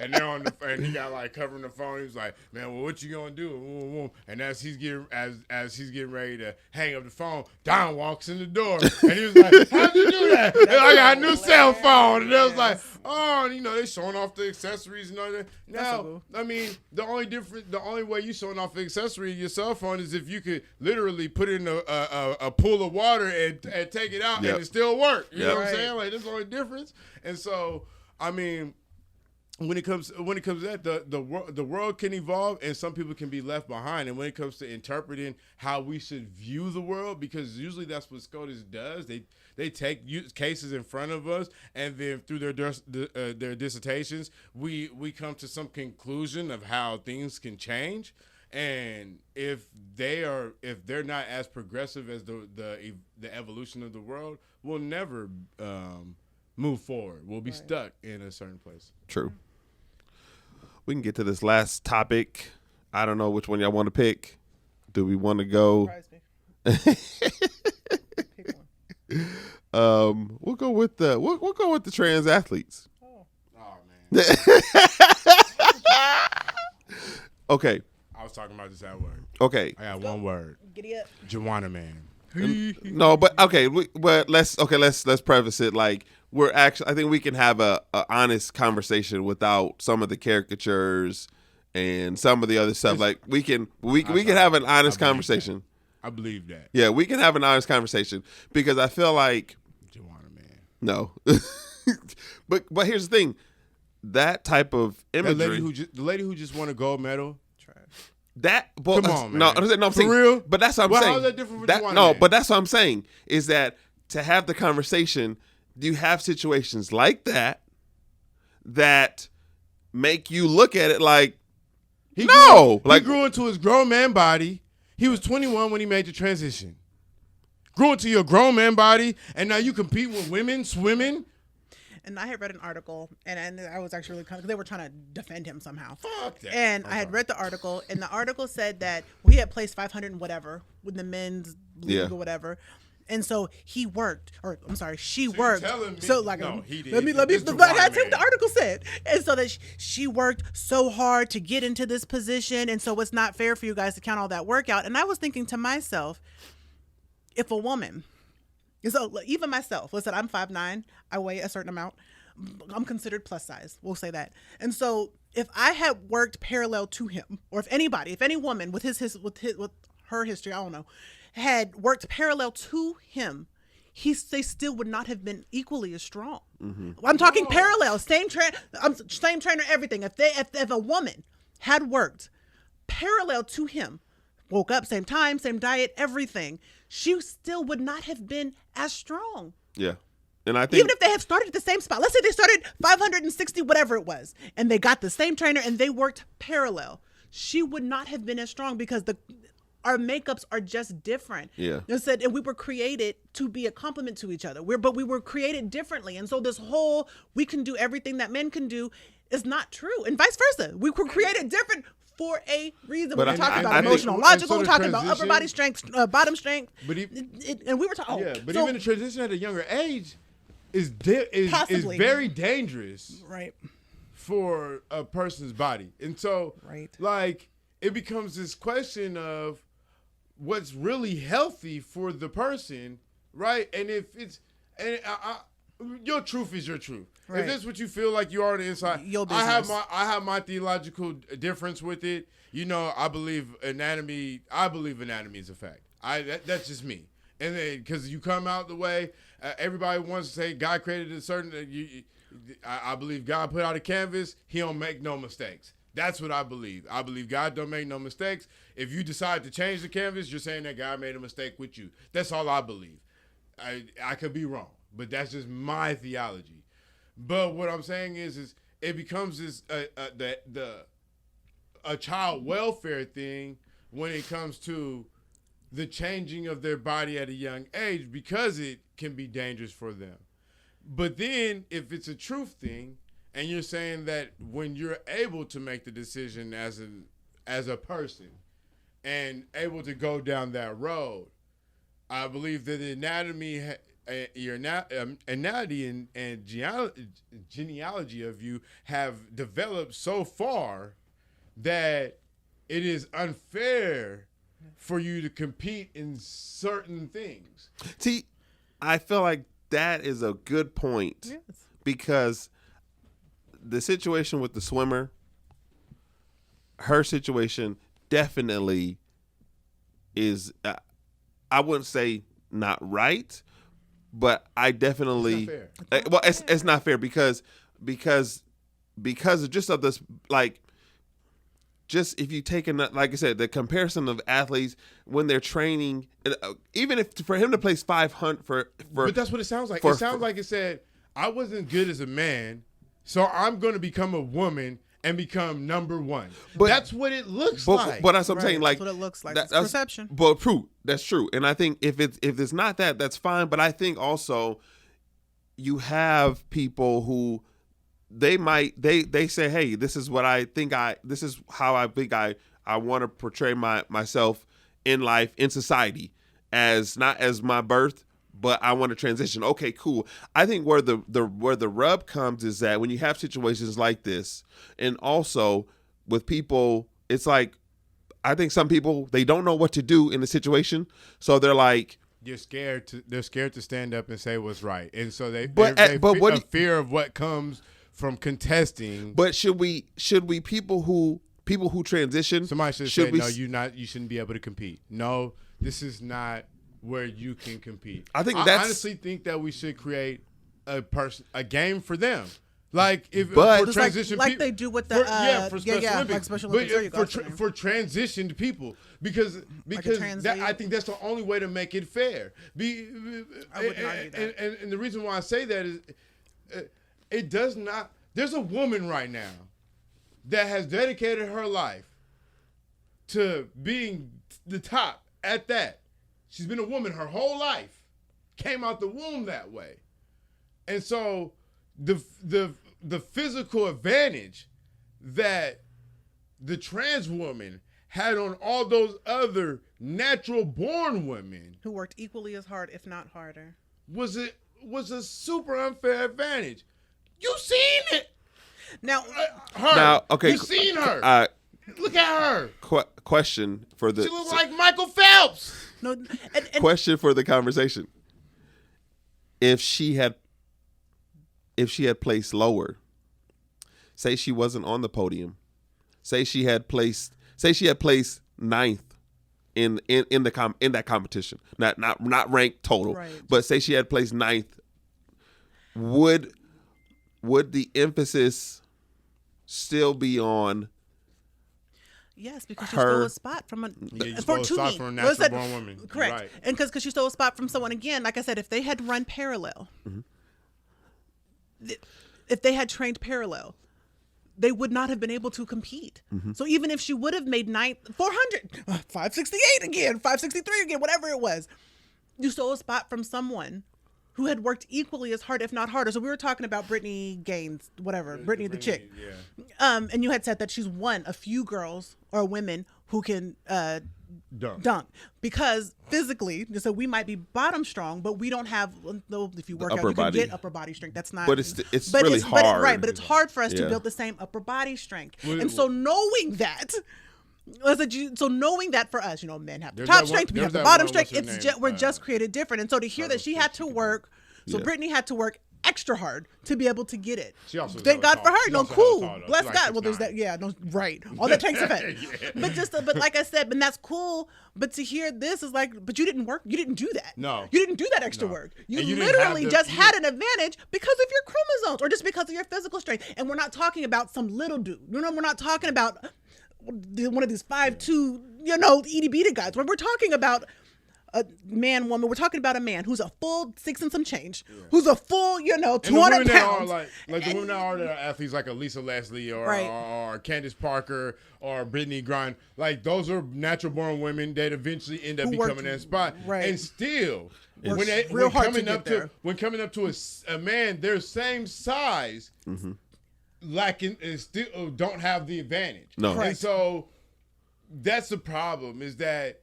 And they're and he got like covering the phone. He was like, "Man, well, what you gonna do?" And as he's getting ready to hang up the phone, Don walks in the door, and he was like, "How'd you do that?" And I got a new cell phone, and they was like, "Oh," and they showing off the accessories and all that. Now, I mean, the only way you showing off the accessory your cell phone is if you could literally put it in a pool of water and take it out and it still work. You know what I'm saying? Like, that's the only difference. And so, I mean, when it comes to that, the world can evolve and some people can be left behind. And when it comes to interpreting how we should view the world, because usually that's what SCOTUS does. They take cases in front of us, and then through their dissertations, we come to some conclusion of how things can change. And if they're not as progressive as the evolution of the world, we'll never move forward. We'll be stuck in a certain place. True. We can get to this last topic. I don't know which one y'all want to pick. Do we want to go? Pick one. We'll go with the trans athletes. Oh man. Okay. I was talking about just that word. Okay. I got one word. Giddy up. Joanna man. No, but okay. Let's preface it like I think we can have a honest conversation without some of the caricatures and some of the other stuff. Like we can have an honest conversation. I believe that. Yeah, we can have an honest conversation because I feel like Joanna man. No, but here's the thing: that type of imagery. The lady who just won a gold medal. Come on, man. No, I'm saying, for real. But that's what I'm saying. How is that different from Joanna man? But that's what I'm saying is that to have the conversation, you have situations like that make you look at it like he grew into his grown man body. He was 21 when he made the transition. Grew into your grown man body, and now you compete with women swimming. And I had read an article, and I was actually really because they were trying to defend him somehow. Fuck that. And I had read the article, and the article said that he had placed 500 and whatever with the men's league or whatever. And so she worked. Telling me, so like, no, he did. Let me. That's what the article said. And so that she worked so hard to get into this position, and so it's not fair for you guys to count all that work out. And I was thinking to myself, if a woman. So even myself, listen, I'm 5'9", I weigh a certain amount. I'm considered plus size. We'll say that. And so if I had worked parallel to him, or if any woman with her history, I don't know, had worked parallel to him, they still would not have been equally as strong. Mm-hmm. I'm talking parallel, same trainer, everything. If a woman had worked parallel to him, woke up same time, same diet, everything, she still would not have been as strong. Yeah. And I think even if they have started at the same spot, let's say they started 560, whatever it was, and they got the same trainer and they worked parallel, she would not have been as strong because our makeups are just different. Yeah. And we were created to be a complement to each other. But we were created differently. And so this whole, we can do everything that men can do is not true. And vice versa. We were created different for a reason. But We're talking about I think- emotional, and logical. so We're the talking about upper transition- body strength, bottom strength. But And we were talking. yeah, but so, even the transition at a younger age is Possibly. very dangerous right. for a person's body. And so, Right. like, it becomes this question of what's really healthy for the person, right? And if it's, your truth is your truth. Right. If that's what you feel like you are on the inside, Your I have business. my theological difference with it. You know, I believe anatomy is a fact. That's just me. And then, because you come out the way, everybody wants to say God created a certain. I believe God put out a canvas. He don't make no mistakes. That's what I believe. I believe God don't make no mistakes. If you decide to change the canvas, you're saying that God made a mistake with you. That's all I believe. I could be wrong, but that's just my theology. But what I'm saying is it becomes this a child welfare thing when it comes to the changing of their body at a young age, because it can be dangerous for them. But then if it's a truth thing, and you're saying that when you're able to make the decision as a person and able to go down that road, I believe that the anatomy, your anatomy and genealogy of you have developed so far that it is unfair for you to compete in certain things. See, I feel like that is a good point. Yes. Because the situation with the swimmer, her situation definitely is, I wouldn't say not right, but I definitely, it's not fair because of just of this, like, just if you take like I said, the comparison of athletes when they're training, even if for him to place 500 but that's what it sounds like. It sounds like it said, I wasn't good as a man, so I'm going to become a woman and become number one. But that's what it looks like. But that's what I'm saying. Like, That's what it looks like. That's perception. But true, that's true. And I think if it's not that, that's fine. But I think also you have people who they say, hey, this is what I think this is how I think I want to portray myself in life, in society, as not as my birth, but I want to transition. Okay, cool. I think where the rub comes is that when you have situations like this, and also with people, it's like, I think some people, they don't know what to do in the situation, so they're like, they're scared to stand up and say what's right, and so they fear of what comes from contesting. But should we people who transition, somebody should say, no, you shouldn't be able to compete. No, this is not where you can compete. I honestly think that we should create a game for them. Like for transition like people, they do with the Olympics, Special Olympics, for transitioned people, because I think that's the only way to make it fair. I wouldn't argue that. And the reason why I say that is it does not. There's a woman right now that has dedicated her life to being the top at that. She's been a woman her whole life, came out the womb that way, and so the physical advantage that the trans woman had on all those other natural born women who worked equally as hard, if not harder, was a super unfair advantage. You seen it now? Her. Now, okay, you seen her. Look at her. Question for the. She looks like Michael Phelps. No, question for the conversation. If she had placed lower, say she wasn't on the podium, say she had placed ninth in that competition, not ranked total, right, but say she had placed ninth, would the emphasis still be on? Yes, because she stole a spot from a natural born woman. Correct, right. And because she stole a spot from someone. Again, like I said, if they had run parallel, if they had trained parallel, they would not have been able to compete. So even if she would have made 400, 568 again, 563 again, whatever it was, you stole a spot from someone who had worked equally as hard, if not harder. So we were talking about Brittany Gaines, whatever, Brittany the chick. Yeah. And you had said that she's one of few girls or women who can dunk because physically, so we might be bottom strong, but we don't have. If you work out, you can get upper body strength. That's not. But it's really hard, But it's hard for us to build the same upper body strength. And so knowing that. So knowing that for us, men have the top strength, we have the bottom strength. We're just created different. And so to hear that she had to work, Brittany had to work extra hard to be able to get it. Thank God for her. Cool. Bless God. Well, there's that. Yeah. No. Right. All that takes effect. But like I said, and that's cool. But to hear this is like, but you didn't work. You didn't do that. No. You didn't do that extra work. You literally just had an advantage because of your chromosomes or just because of your physical strength. And we're not talking about some little dude. We're not talking about one of these 5'2", itty bitty guys. When we're talking about a man, woman, we're talking about a man who's a full 6 and some change, who's a full, 200 pounds. Like the women that are athletes, like a Lisa Leslie or Candace Parker or Brittany Griner, like those are natural born women that eventually end up becoming that spot. Right. And still, when coming up to a man their same size. Mm-hmm. Lacking and still don't have the advantage. No. And so that's the problem, is that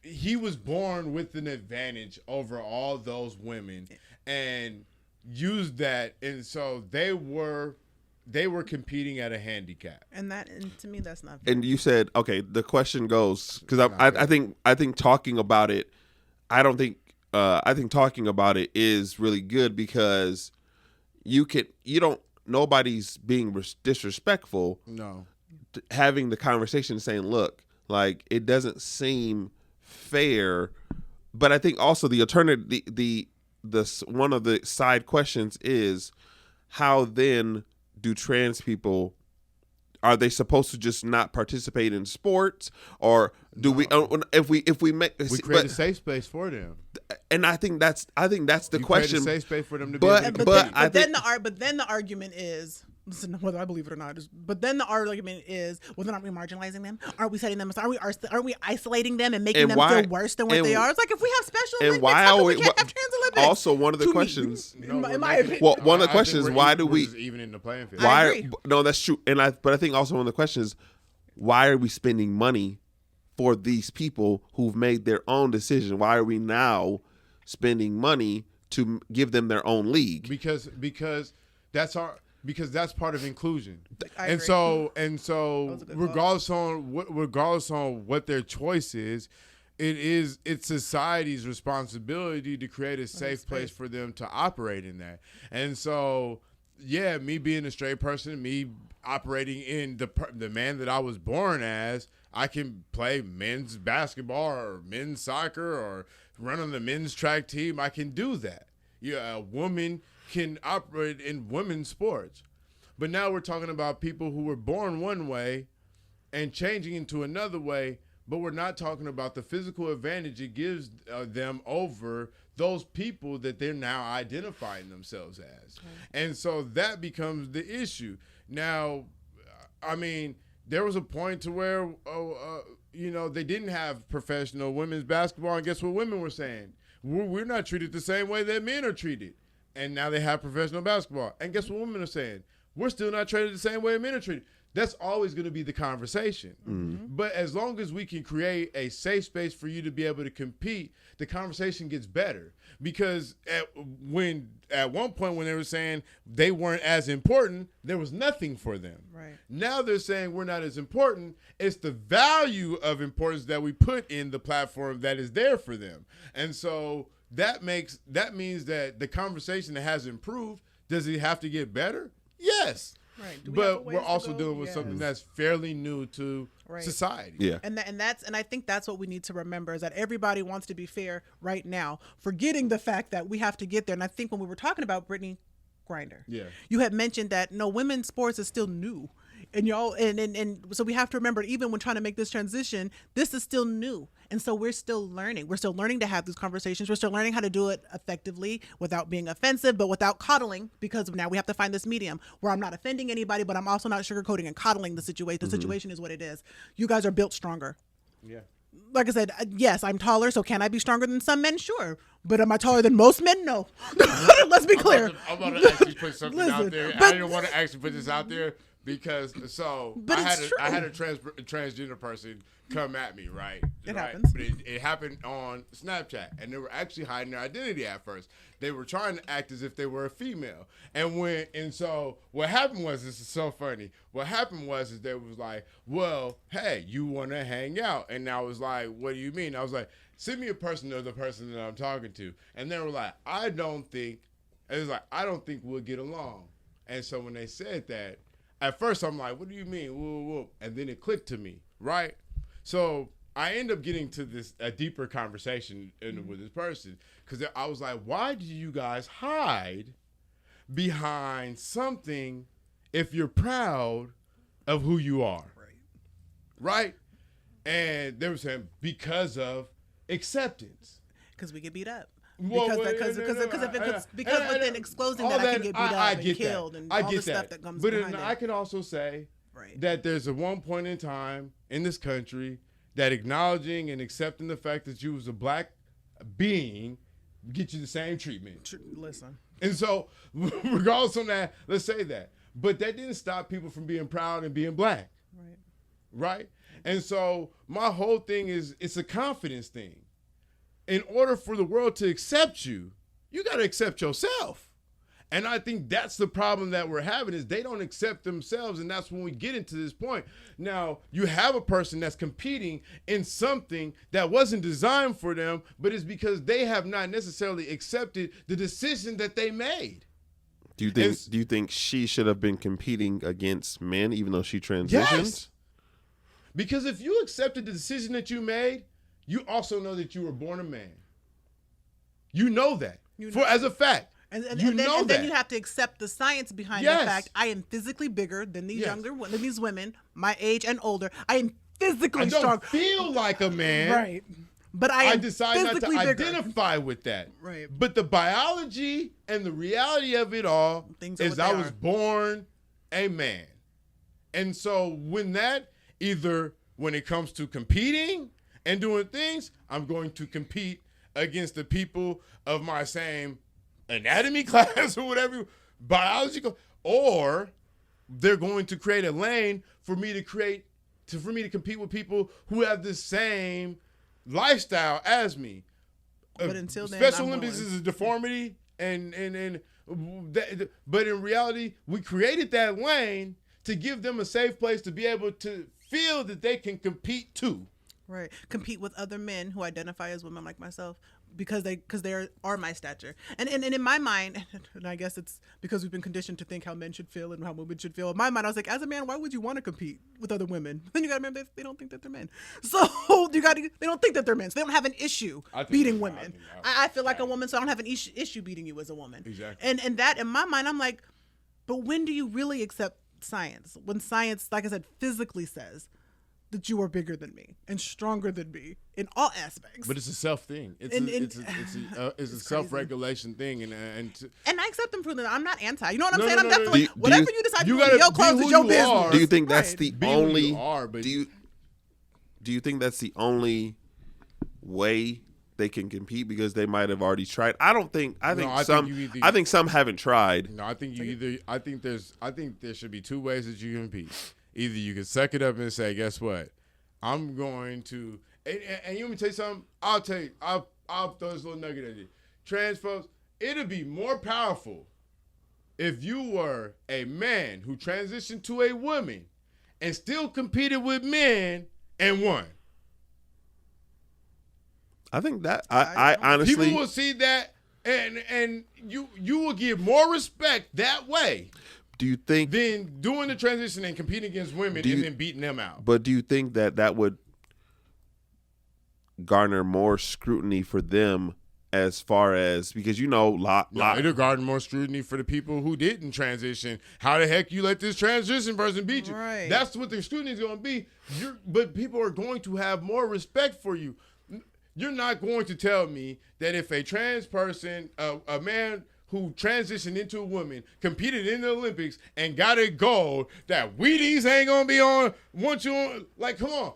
he was born with an advantage over all those women and used that, and so they were competing at a handicap. And to me that's not fair. And you said, okay, the question goes, because I think talking about it, I think talking about it is really good because nobody's being disrespectful. No. Having the conversation saying, look, like it doesn't seem fair, but I think also the alternative, the one of the side questions is how then do trans people, are they supposed to just not participate in sports, or do we create a safe space for them? And I think that's the question. Create a safe space for them to but then the argument is, listen, whether I believe it or not, but then the argument is, well, then aren't we marginalizing them? Aren't we setting them aside? Aren't we isolating them and making them feel worse than what they are? It's like if we have Special Olympics, how come we can't have Trans Olympics? Also, one of the questions, in my opinion, one of the questions, why do we even in the playing field? No, that's true. But I think also one of the questions, why are we spending money for these people who've made their own decision? Why are we now spending money to give them their own league? Because that's part of inclusion. And so regardless on what their choice is, it's society's responsibility to create a safe place for them to operate in that. And so, yeah, me being a straight person, me operating in the man that I was born as, I can play men's basketball or men's soccer or run on the men's track team. I can do that. Yeah, a woman can operate in women's sports. But now we're talking about people who were born one way and changing into another way, but we're not talking about the physical advantage it gives them over those people that they're now identifying themselves as. Okay. And so that becomes the issue. Now, I mean, there was a point to where, they didn't have professional women's basketball, and guess what women were saying? We're not treated the same way that men are treated. And now they have professional basketball. And guess what women are saying? We're still not treated the same way men are treated. That's always going to be the conversation. Mm-hmm. But as long as we can create a safe space for you to be able to compete, the conversation gets better. Because at one point when they were saying they weren't as important, there was nothing for them. Right. Now they're saying we're not as important. It's the value of importance that we put in the platform that is there for them. And so that means that the conversation that has improved, does it have to get better? Yes. Right. But we're also dealing with something that's fairly new to society. Yeah. And I think that's what we need to remember, is that everybody wants to be fair right now, forgetting the fact that we have to get there. And I think when we were talking about Brittany Griner, you had mentioned that women's sports is still new. And y'all and so we have to remember, even when trying to make this transition, this is still new. And so we're still learning. We're still learning to have these conversations. We're still learning how to do it effectively without being offensive, but without coddling, because now we have to find this medium where I'm not offending anybody, but I'm also not sugarcoating and coddling the situation. The situation is what it is. You guys are built stronger. Yeah. like I said, yes, I'm taller, so can I be stronger than some men? Sure. But am I taller than most men? No. Let's be clear. I'm about to actually put something out Listen, there. but- I didn't want to actually put this out there because But I it's had a true. transgender person come at me, right? It Right? happens. But it happened on Snapchat, and they were actually hiding their identity at first. They were trying to act as if they were a female, and so what happened was, this is so funny. What happened was is they was like, well, hey, you want to hang out? And I was like, what do you mean? I was like, send me a person of the person that I'm talking to, and they were like, I don't think we'll get along. And so when they said that, at first I'm like, what do you mean? Whoa, whoa. And then it clicked to me, right? So I end up getting to a deeper conversation with this person because I was like, why do you guys hide behind something if you're proud of who you are? Right? And they were saying because of acceptance. Because we get beat up. Well, Because within exposing that, I can get beat up and killed and all the stuff that comes behind it. I can also say Right. that there's a one point in time in this country that acknowledging and accepting the fact that you was a black being get you the same treatment. Listen. And so, regardless on that, let's say that. But that didn't stop people from being proud and being black. Right. Right? And so, my whole thing is, it's a confidence thing. In order for the world to accept you, you got to accept yourself. And I think that's the problem that we're having is they don't accept themselves. And that's when we get into this point. Now, you have a person that's competing in something that wasn't designed for them, but it's because they have not necessarily accepted the decision that they made. Do you think she should have been competing against men even though she transitioned? Yes. Because if you accepted the decision that you made, you also know that you were born a man. You know that. As a fact. And then you have to accept the science behind Yes. the fact I am physically bigger than these than these women, my age and older. I am physically I don't strong. feel like a man. Right. But I decide not to physically bigger. identify with that. Right. But the biology and the reality of it all Things are is what they I was are. born a man. And so when it comes to competing and doing things, I'm going to compete against the people of my same anatomy class or whatever, biology, or they're going to create a lane for me to compete with people who have the same lifestyle as me. But until then, Special I'm Olympics willing. is a deformity, but in reality, we created that lane to give them a safe place to be able to feel that they can compete too. Right. Compete with other men who identify as women like myself because they are my stature. And in my mind, and I guess it's because we've been conditioned to think how men should feel and how women should feel. In my mind, I was like, as a man, why would you want to compete with other women? Then you got to remember they don't think that they're men. So they don't think that they're men. So they don't have an issue beating women. I feel like a woman, so I don't have an issue beating you as a woman. Exactly. And that in my mind, I'm like, but when do you really accept science? When science, like I said, physically says that you are bigger than me and stronger than me in all aspects. But it's a self thing. It's a self-regulation thing, and I accept them for that. I'm not anti. You know what I'm No, saying? no, I'm no, no. definitely whatever you decide to do with your clothes is your business. Do you think that's Right. the Be who only? you are, but do you think that's the only way they can compete because they might have already tried? I think some haven't tried. No, I think there should be two ways that you can compete. Either you can suck it up and say, guess what? I'm going to, and you want me to tell you something? I'll throw this little nugget at you. Trans folks, it'd be more powerful if you were a man who transitioned to a woman and still competed with men and won. I think that I honestly People will see that and you will get more respect that way. Do you think? Than doing the transition and competing against women and then beating them out. But do you think that would garner more scrutiny for them as far as because it'll garner more scrutiny for the people who didn't transition. How the heck you let this transition person beat you? Right. That's what the scrutiny is going to be. But people are going to have more respect for you. You're not going to tell me that if a trans person, a man who transitioned into a woman, competed in the Olympics and got a gold, that Wheaties ain't gonna be on. Want you on? Like, come on.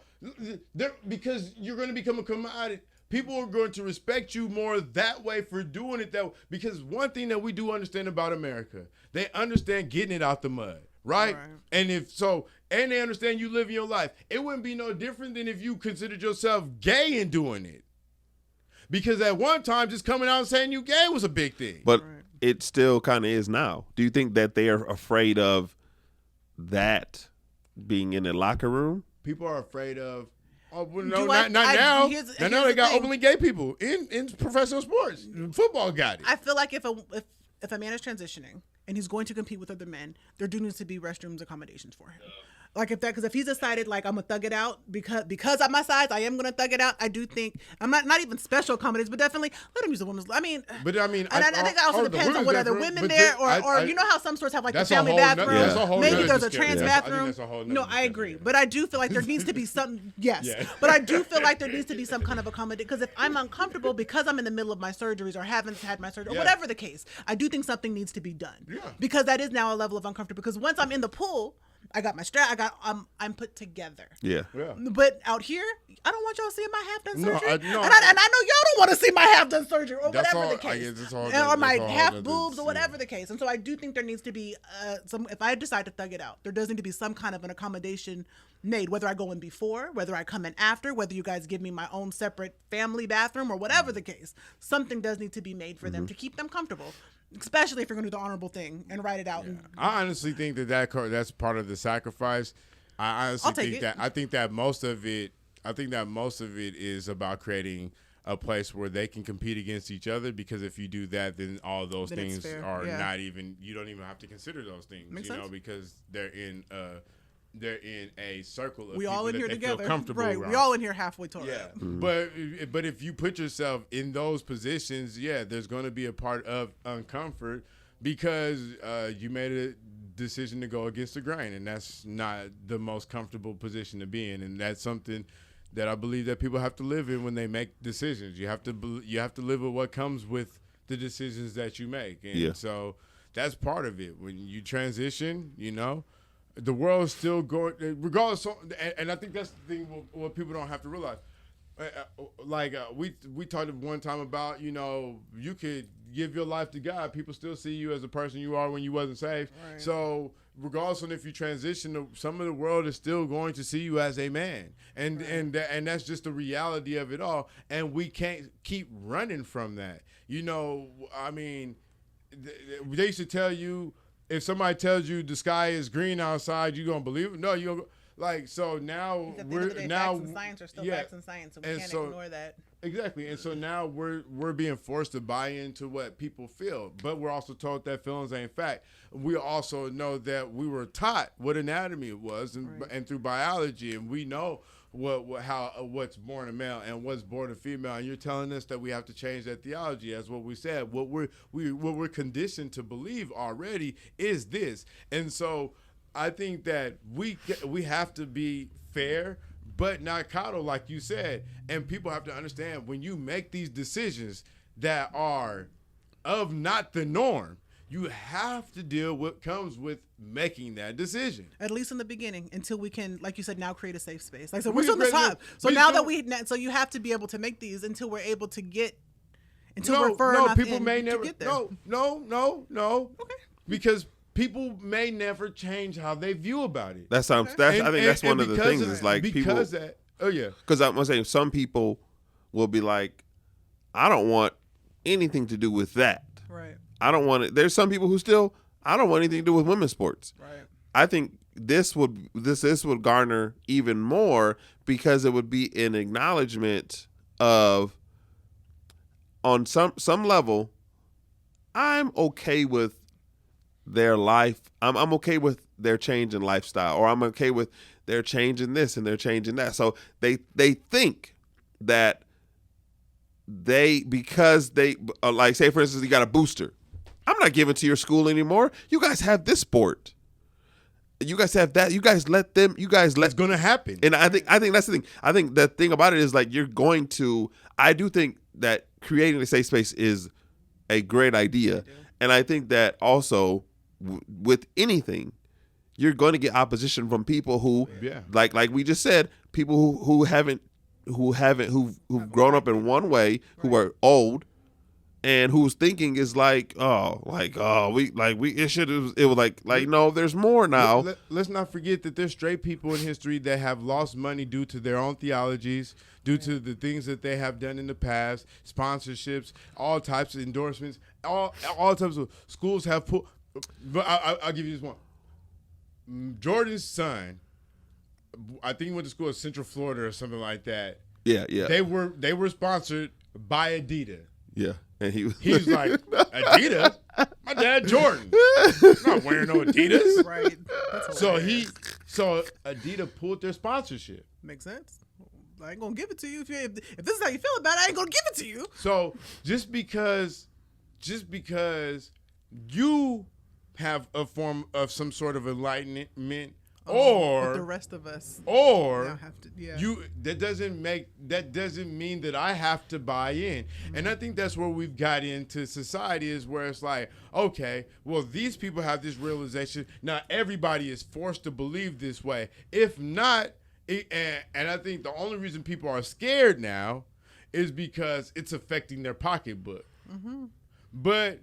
because you're going to become a commodity. People are going to respect you more that way for doing it that way. Because one thing that we do understand about America, they understand getting it out the mud, right? And and they understand you living your life. It wouldn't be no different than if you considered yourself gay and doing it. Because at one time, just coming out and saying you gay was a big thing. But it still kind of is now. Do you think that they are afraid of that being in the locker room? People are afraid of. Oh well, no, not now. now. Here's Now they got the thing. openly gay people in professional sports. Football got it. I feel like if a man is transitioning and he's going to compete with other men, there do need to be restrooms accommodations for him. Like because if he's decided like I'm gonna thug it out because I'm my size, I am gonna thug it out. I do think I'm not even special accommodations, but definitely let him use the women's. I think that also depends on what other women there or you know how some stores have like the family bathroom. Maybe there's a trans bathroom. No, I agree, but I do feel like there needs to be some. Yes, but I do feel like there needs to be some kind of accommodation because if I'm uncomfortable because I'm in the middle of my surgeries or haven't had my surgery or whatever the case, I do think something needs to be done. Yeah. Because that is now a level of uncomfortable. Because once I'm in the pool. I got my strap. I'm put together. Yeah. But out here, I don't want y'all seeing my half done surgery. And I know y'all don't want to see my half done surgery or whatever the case, or my half boobs or whatever the case. And so I do think there needs to be some. If I decide to thug it out, there does need to be some kind of an accommodation made. Whether I go in before, whether I come in after, whether you guys give me my own separate family bathroom or whatever the case, something does need to be made for them to keep them comfortable. Especially if you're going to do the honorable thing and write it out. Yeah. I honestly think that's part of the sacrifice. I honestly think that most of it is about creating a place where they can compete against each other. Because if you do that, then all those things are not even. You don't even have to consider those things. Makes sense? Because they're in a circle of we all in here together, comfortable right? around. We all in here halfway toward. Yeah, but if you put yourself in those positions, there's going to be a part of uncomfort because you made a decision to go against the grain, and that's not the most comfortable position to be in, and that's something that I believe that people have to live in when they make decisions. You have to live with what comes with the decisions that you make, and so that's part of it. When you transition, the world is still going, regardless. And I think that's the thing what people don't have to realize. We talked one time about you could give your life to God, people still see you as the person you are when you wasn't saved. Right. So regardless of if you transition, some of the world is still going to see you as a man, and that's just the reality of it all. And we can't keep running from that. They used to tell you. If somebody tells you the sky is green outside, you gonna believe it? No, you gonna so now we're now facts and science are still facts and science, so we can't ignore that. Exactly, and so now we're being forced to buy into what people feel, but we're also told that feelings ain't fact. We also know that we were taught what anatomy was, and through biology, and we know what's born a male and what's born a female, and you're telling us that we have to change that theology. As what we said, what we're conditioned to believe already is this, and so I think that we have to be fair, but not coddle, like you said, and people have to understand when you make these decisions that are of not the norm. You have to deal with what comes with making that decision. At least in the beginning, until we can, like you said, now create a safe space. Like so, we're still in the top. So now that so you have to be able to make these until we're able to get we're far enough people in may to never. Get there. No. Okay. Because people may never change how they view about it. I think that's one of the things is like people. Because I'm saying some people will be like, I don't want anything to do with that. Right. I don't want it. There's some people who still, I don't want anything to do with women's sports. Right. I think this would garner even more because it would be an acknowledgement of, on some level, I'm okay with their life. I'm okay with their change in lifestyle, or I'm okay with their change in this and their change in that. So they think that because they like, say for instance, you got a booster. I'm not giving to your school anymore. You guys have this sport. You guys have that. You guys let them. It's going to happen. And I think that's the thing. I think the thing about it is like you're going to. I do think that creating a safe space is a great idea, and I think that also with anything, you're going to get opposition from people who, like we just said, people who've grown up in one way, who are old, and whose thinking is it was like no, there's more now. Let's not forget that there's straight people in history that have lost money due to their own theologies, due to the things that they have done in the past, sponsorships, all types of endorsements, all types of schools have put. But I'll give you this one. Jordan's son, I think he went to school at Central Florida or something like that. Yeah. They were sponsored by Adidas. Yeah. And he's like, Adidas? My dad Jordan. I'm not wearing no Adidas. Right. That's hilarious. So Adidas pulled their sponsorship. Makes sense. I ain't gonna give it to you if this is how you feel about it. I ain't gonna give it to you. So just because you have a form of some sort of enlightenment, or the rest of us, or now have to, that doesn't mean that I have to buy in. And I think that's where we've got into society, is where it's like, okay, well, these people have this realization. Now everybody is forced to believe this way. If not, and I think the only reason people are scared now is because it's affecting their pocketbook. Mm-hmm. But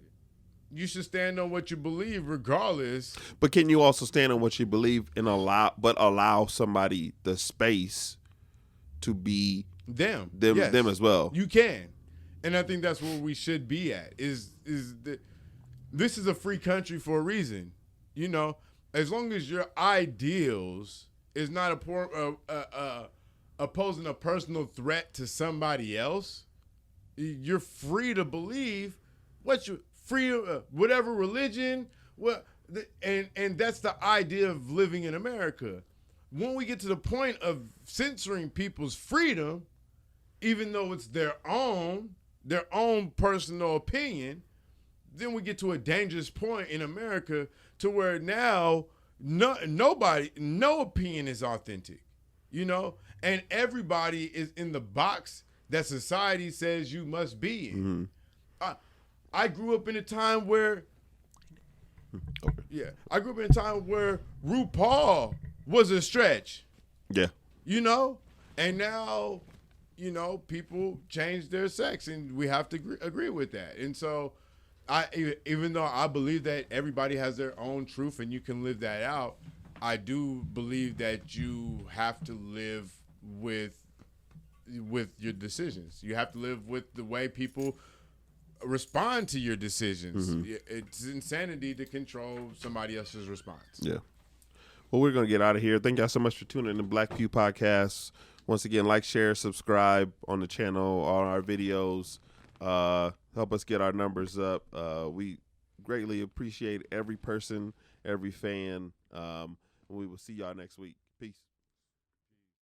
you should stand on what you believe regardless. But can you also stand on what you believe and allow somebody the space to be them yes. as well? You can. And I think that's where we should be at, is that this is a free country for a reason. You know, as long as your ideals is not opposing a personal threat to somebody else, you're free to believe whatever religion, and that's the idea of living in America. When we get to the point of censoring people's freedom, even though it's their own personal opinion, then we get to a dangerous point in America to where now no opinion is authentic, you know, and everybody is in the box that society says you must be in. Mm-hmm. I grew up in a time where, RuPaul was a stretch. Yeah. You know, and now, you know, people change their sex, and we have to agree with that. And so, even though I believe that everybody has their own truth and you can live that out, I do believe that you have to live with your decisions. You have to live with the way people respond to your decisions. Mm-hmm. It's insanity to control somebody else's response. Yeah. Well, we're going to get out of here. Thank y'all so much for tuning in to Black Pew Podcast. Once again, like, share, subscribe on the channel, on our videos. Help us get our numbers up. We greatly appreciate every person, every fan. We will see y'all next week. Peace.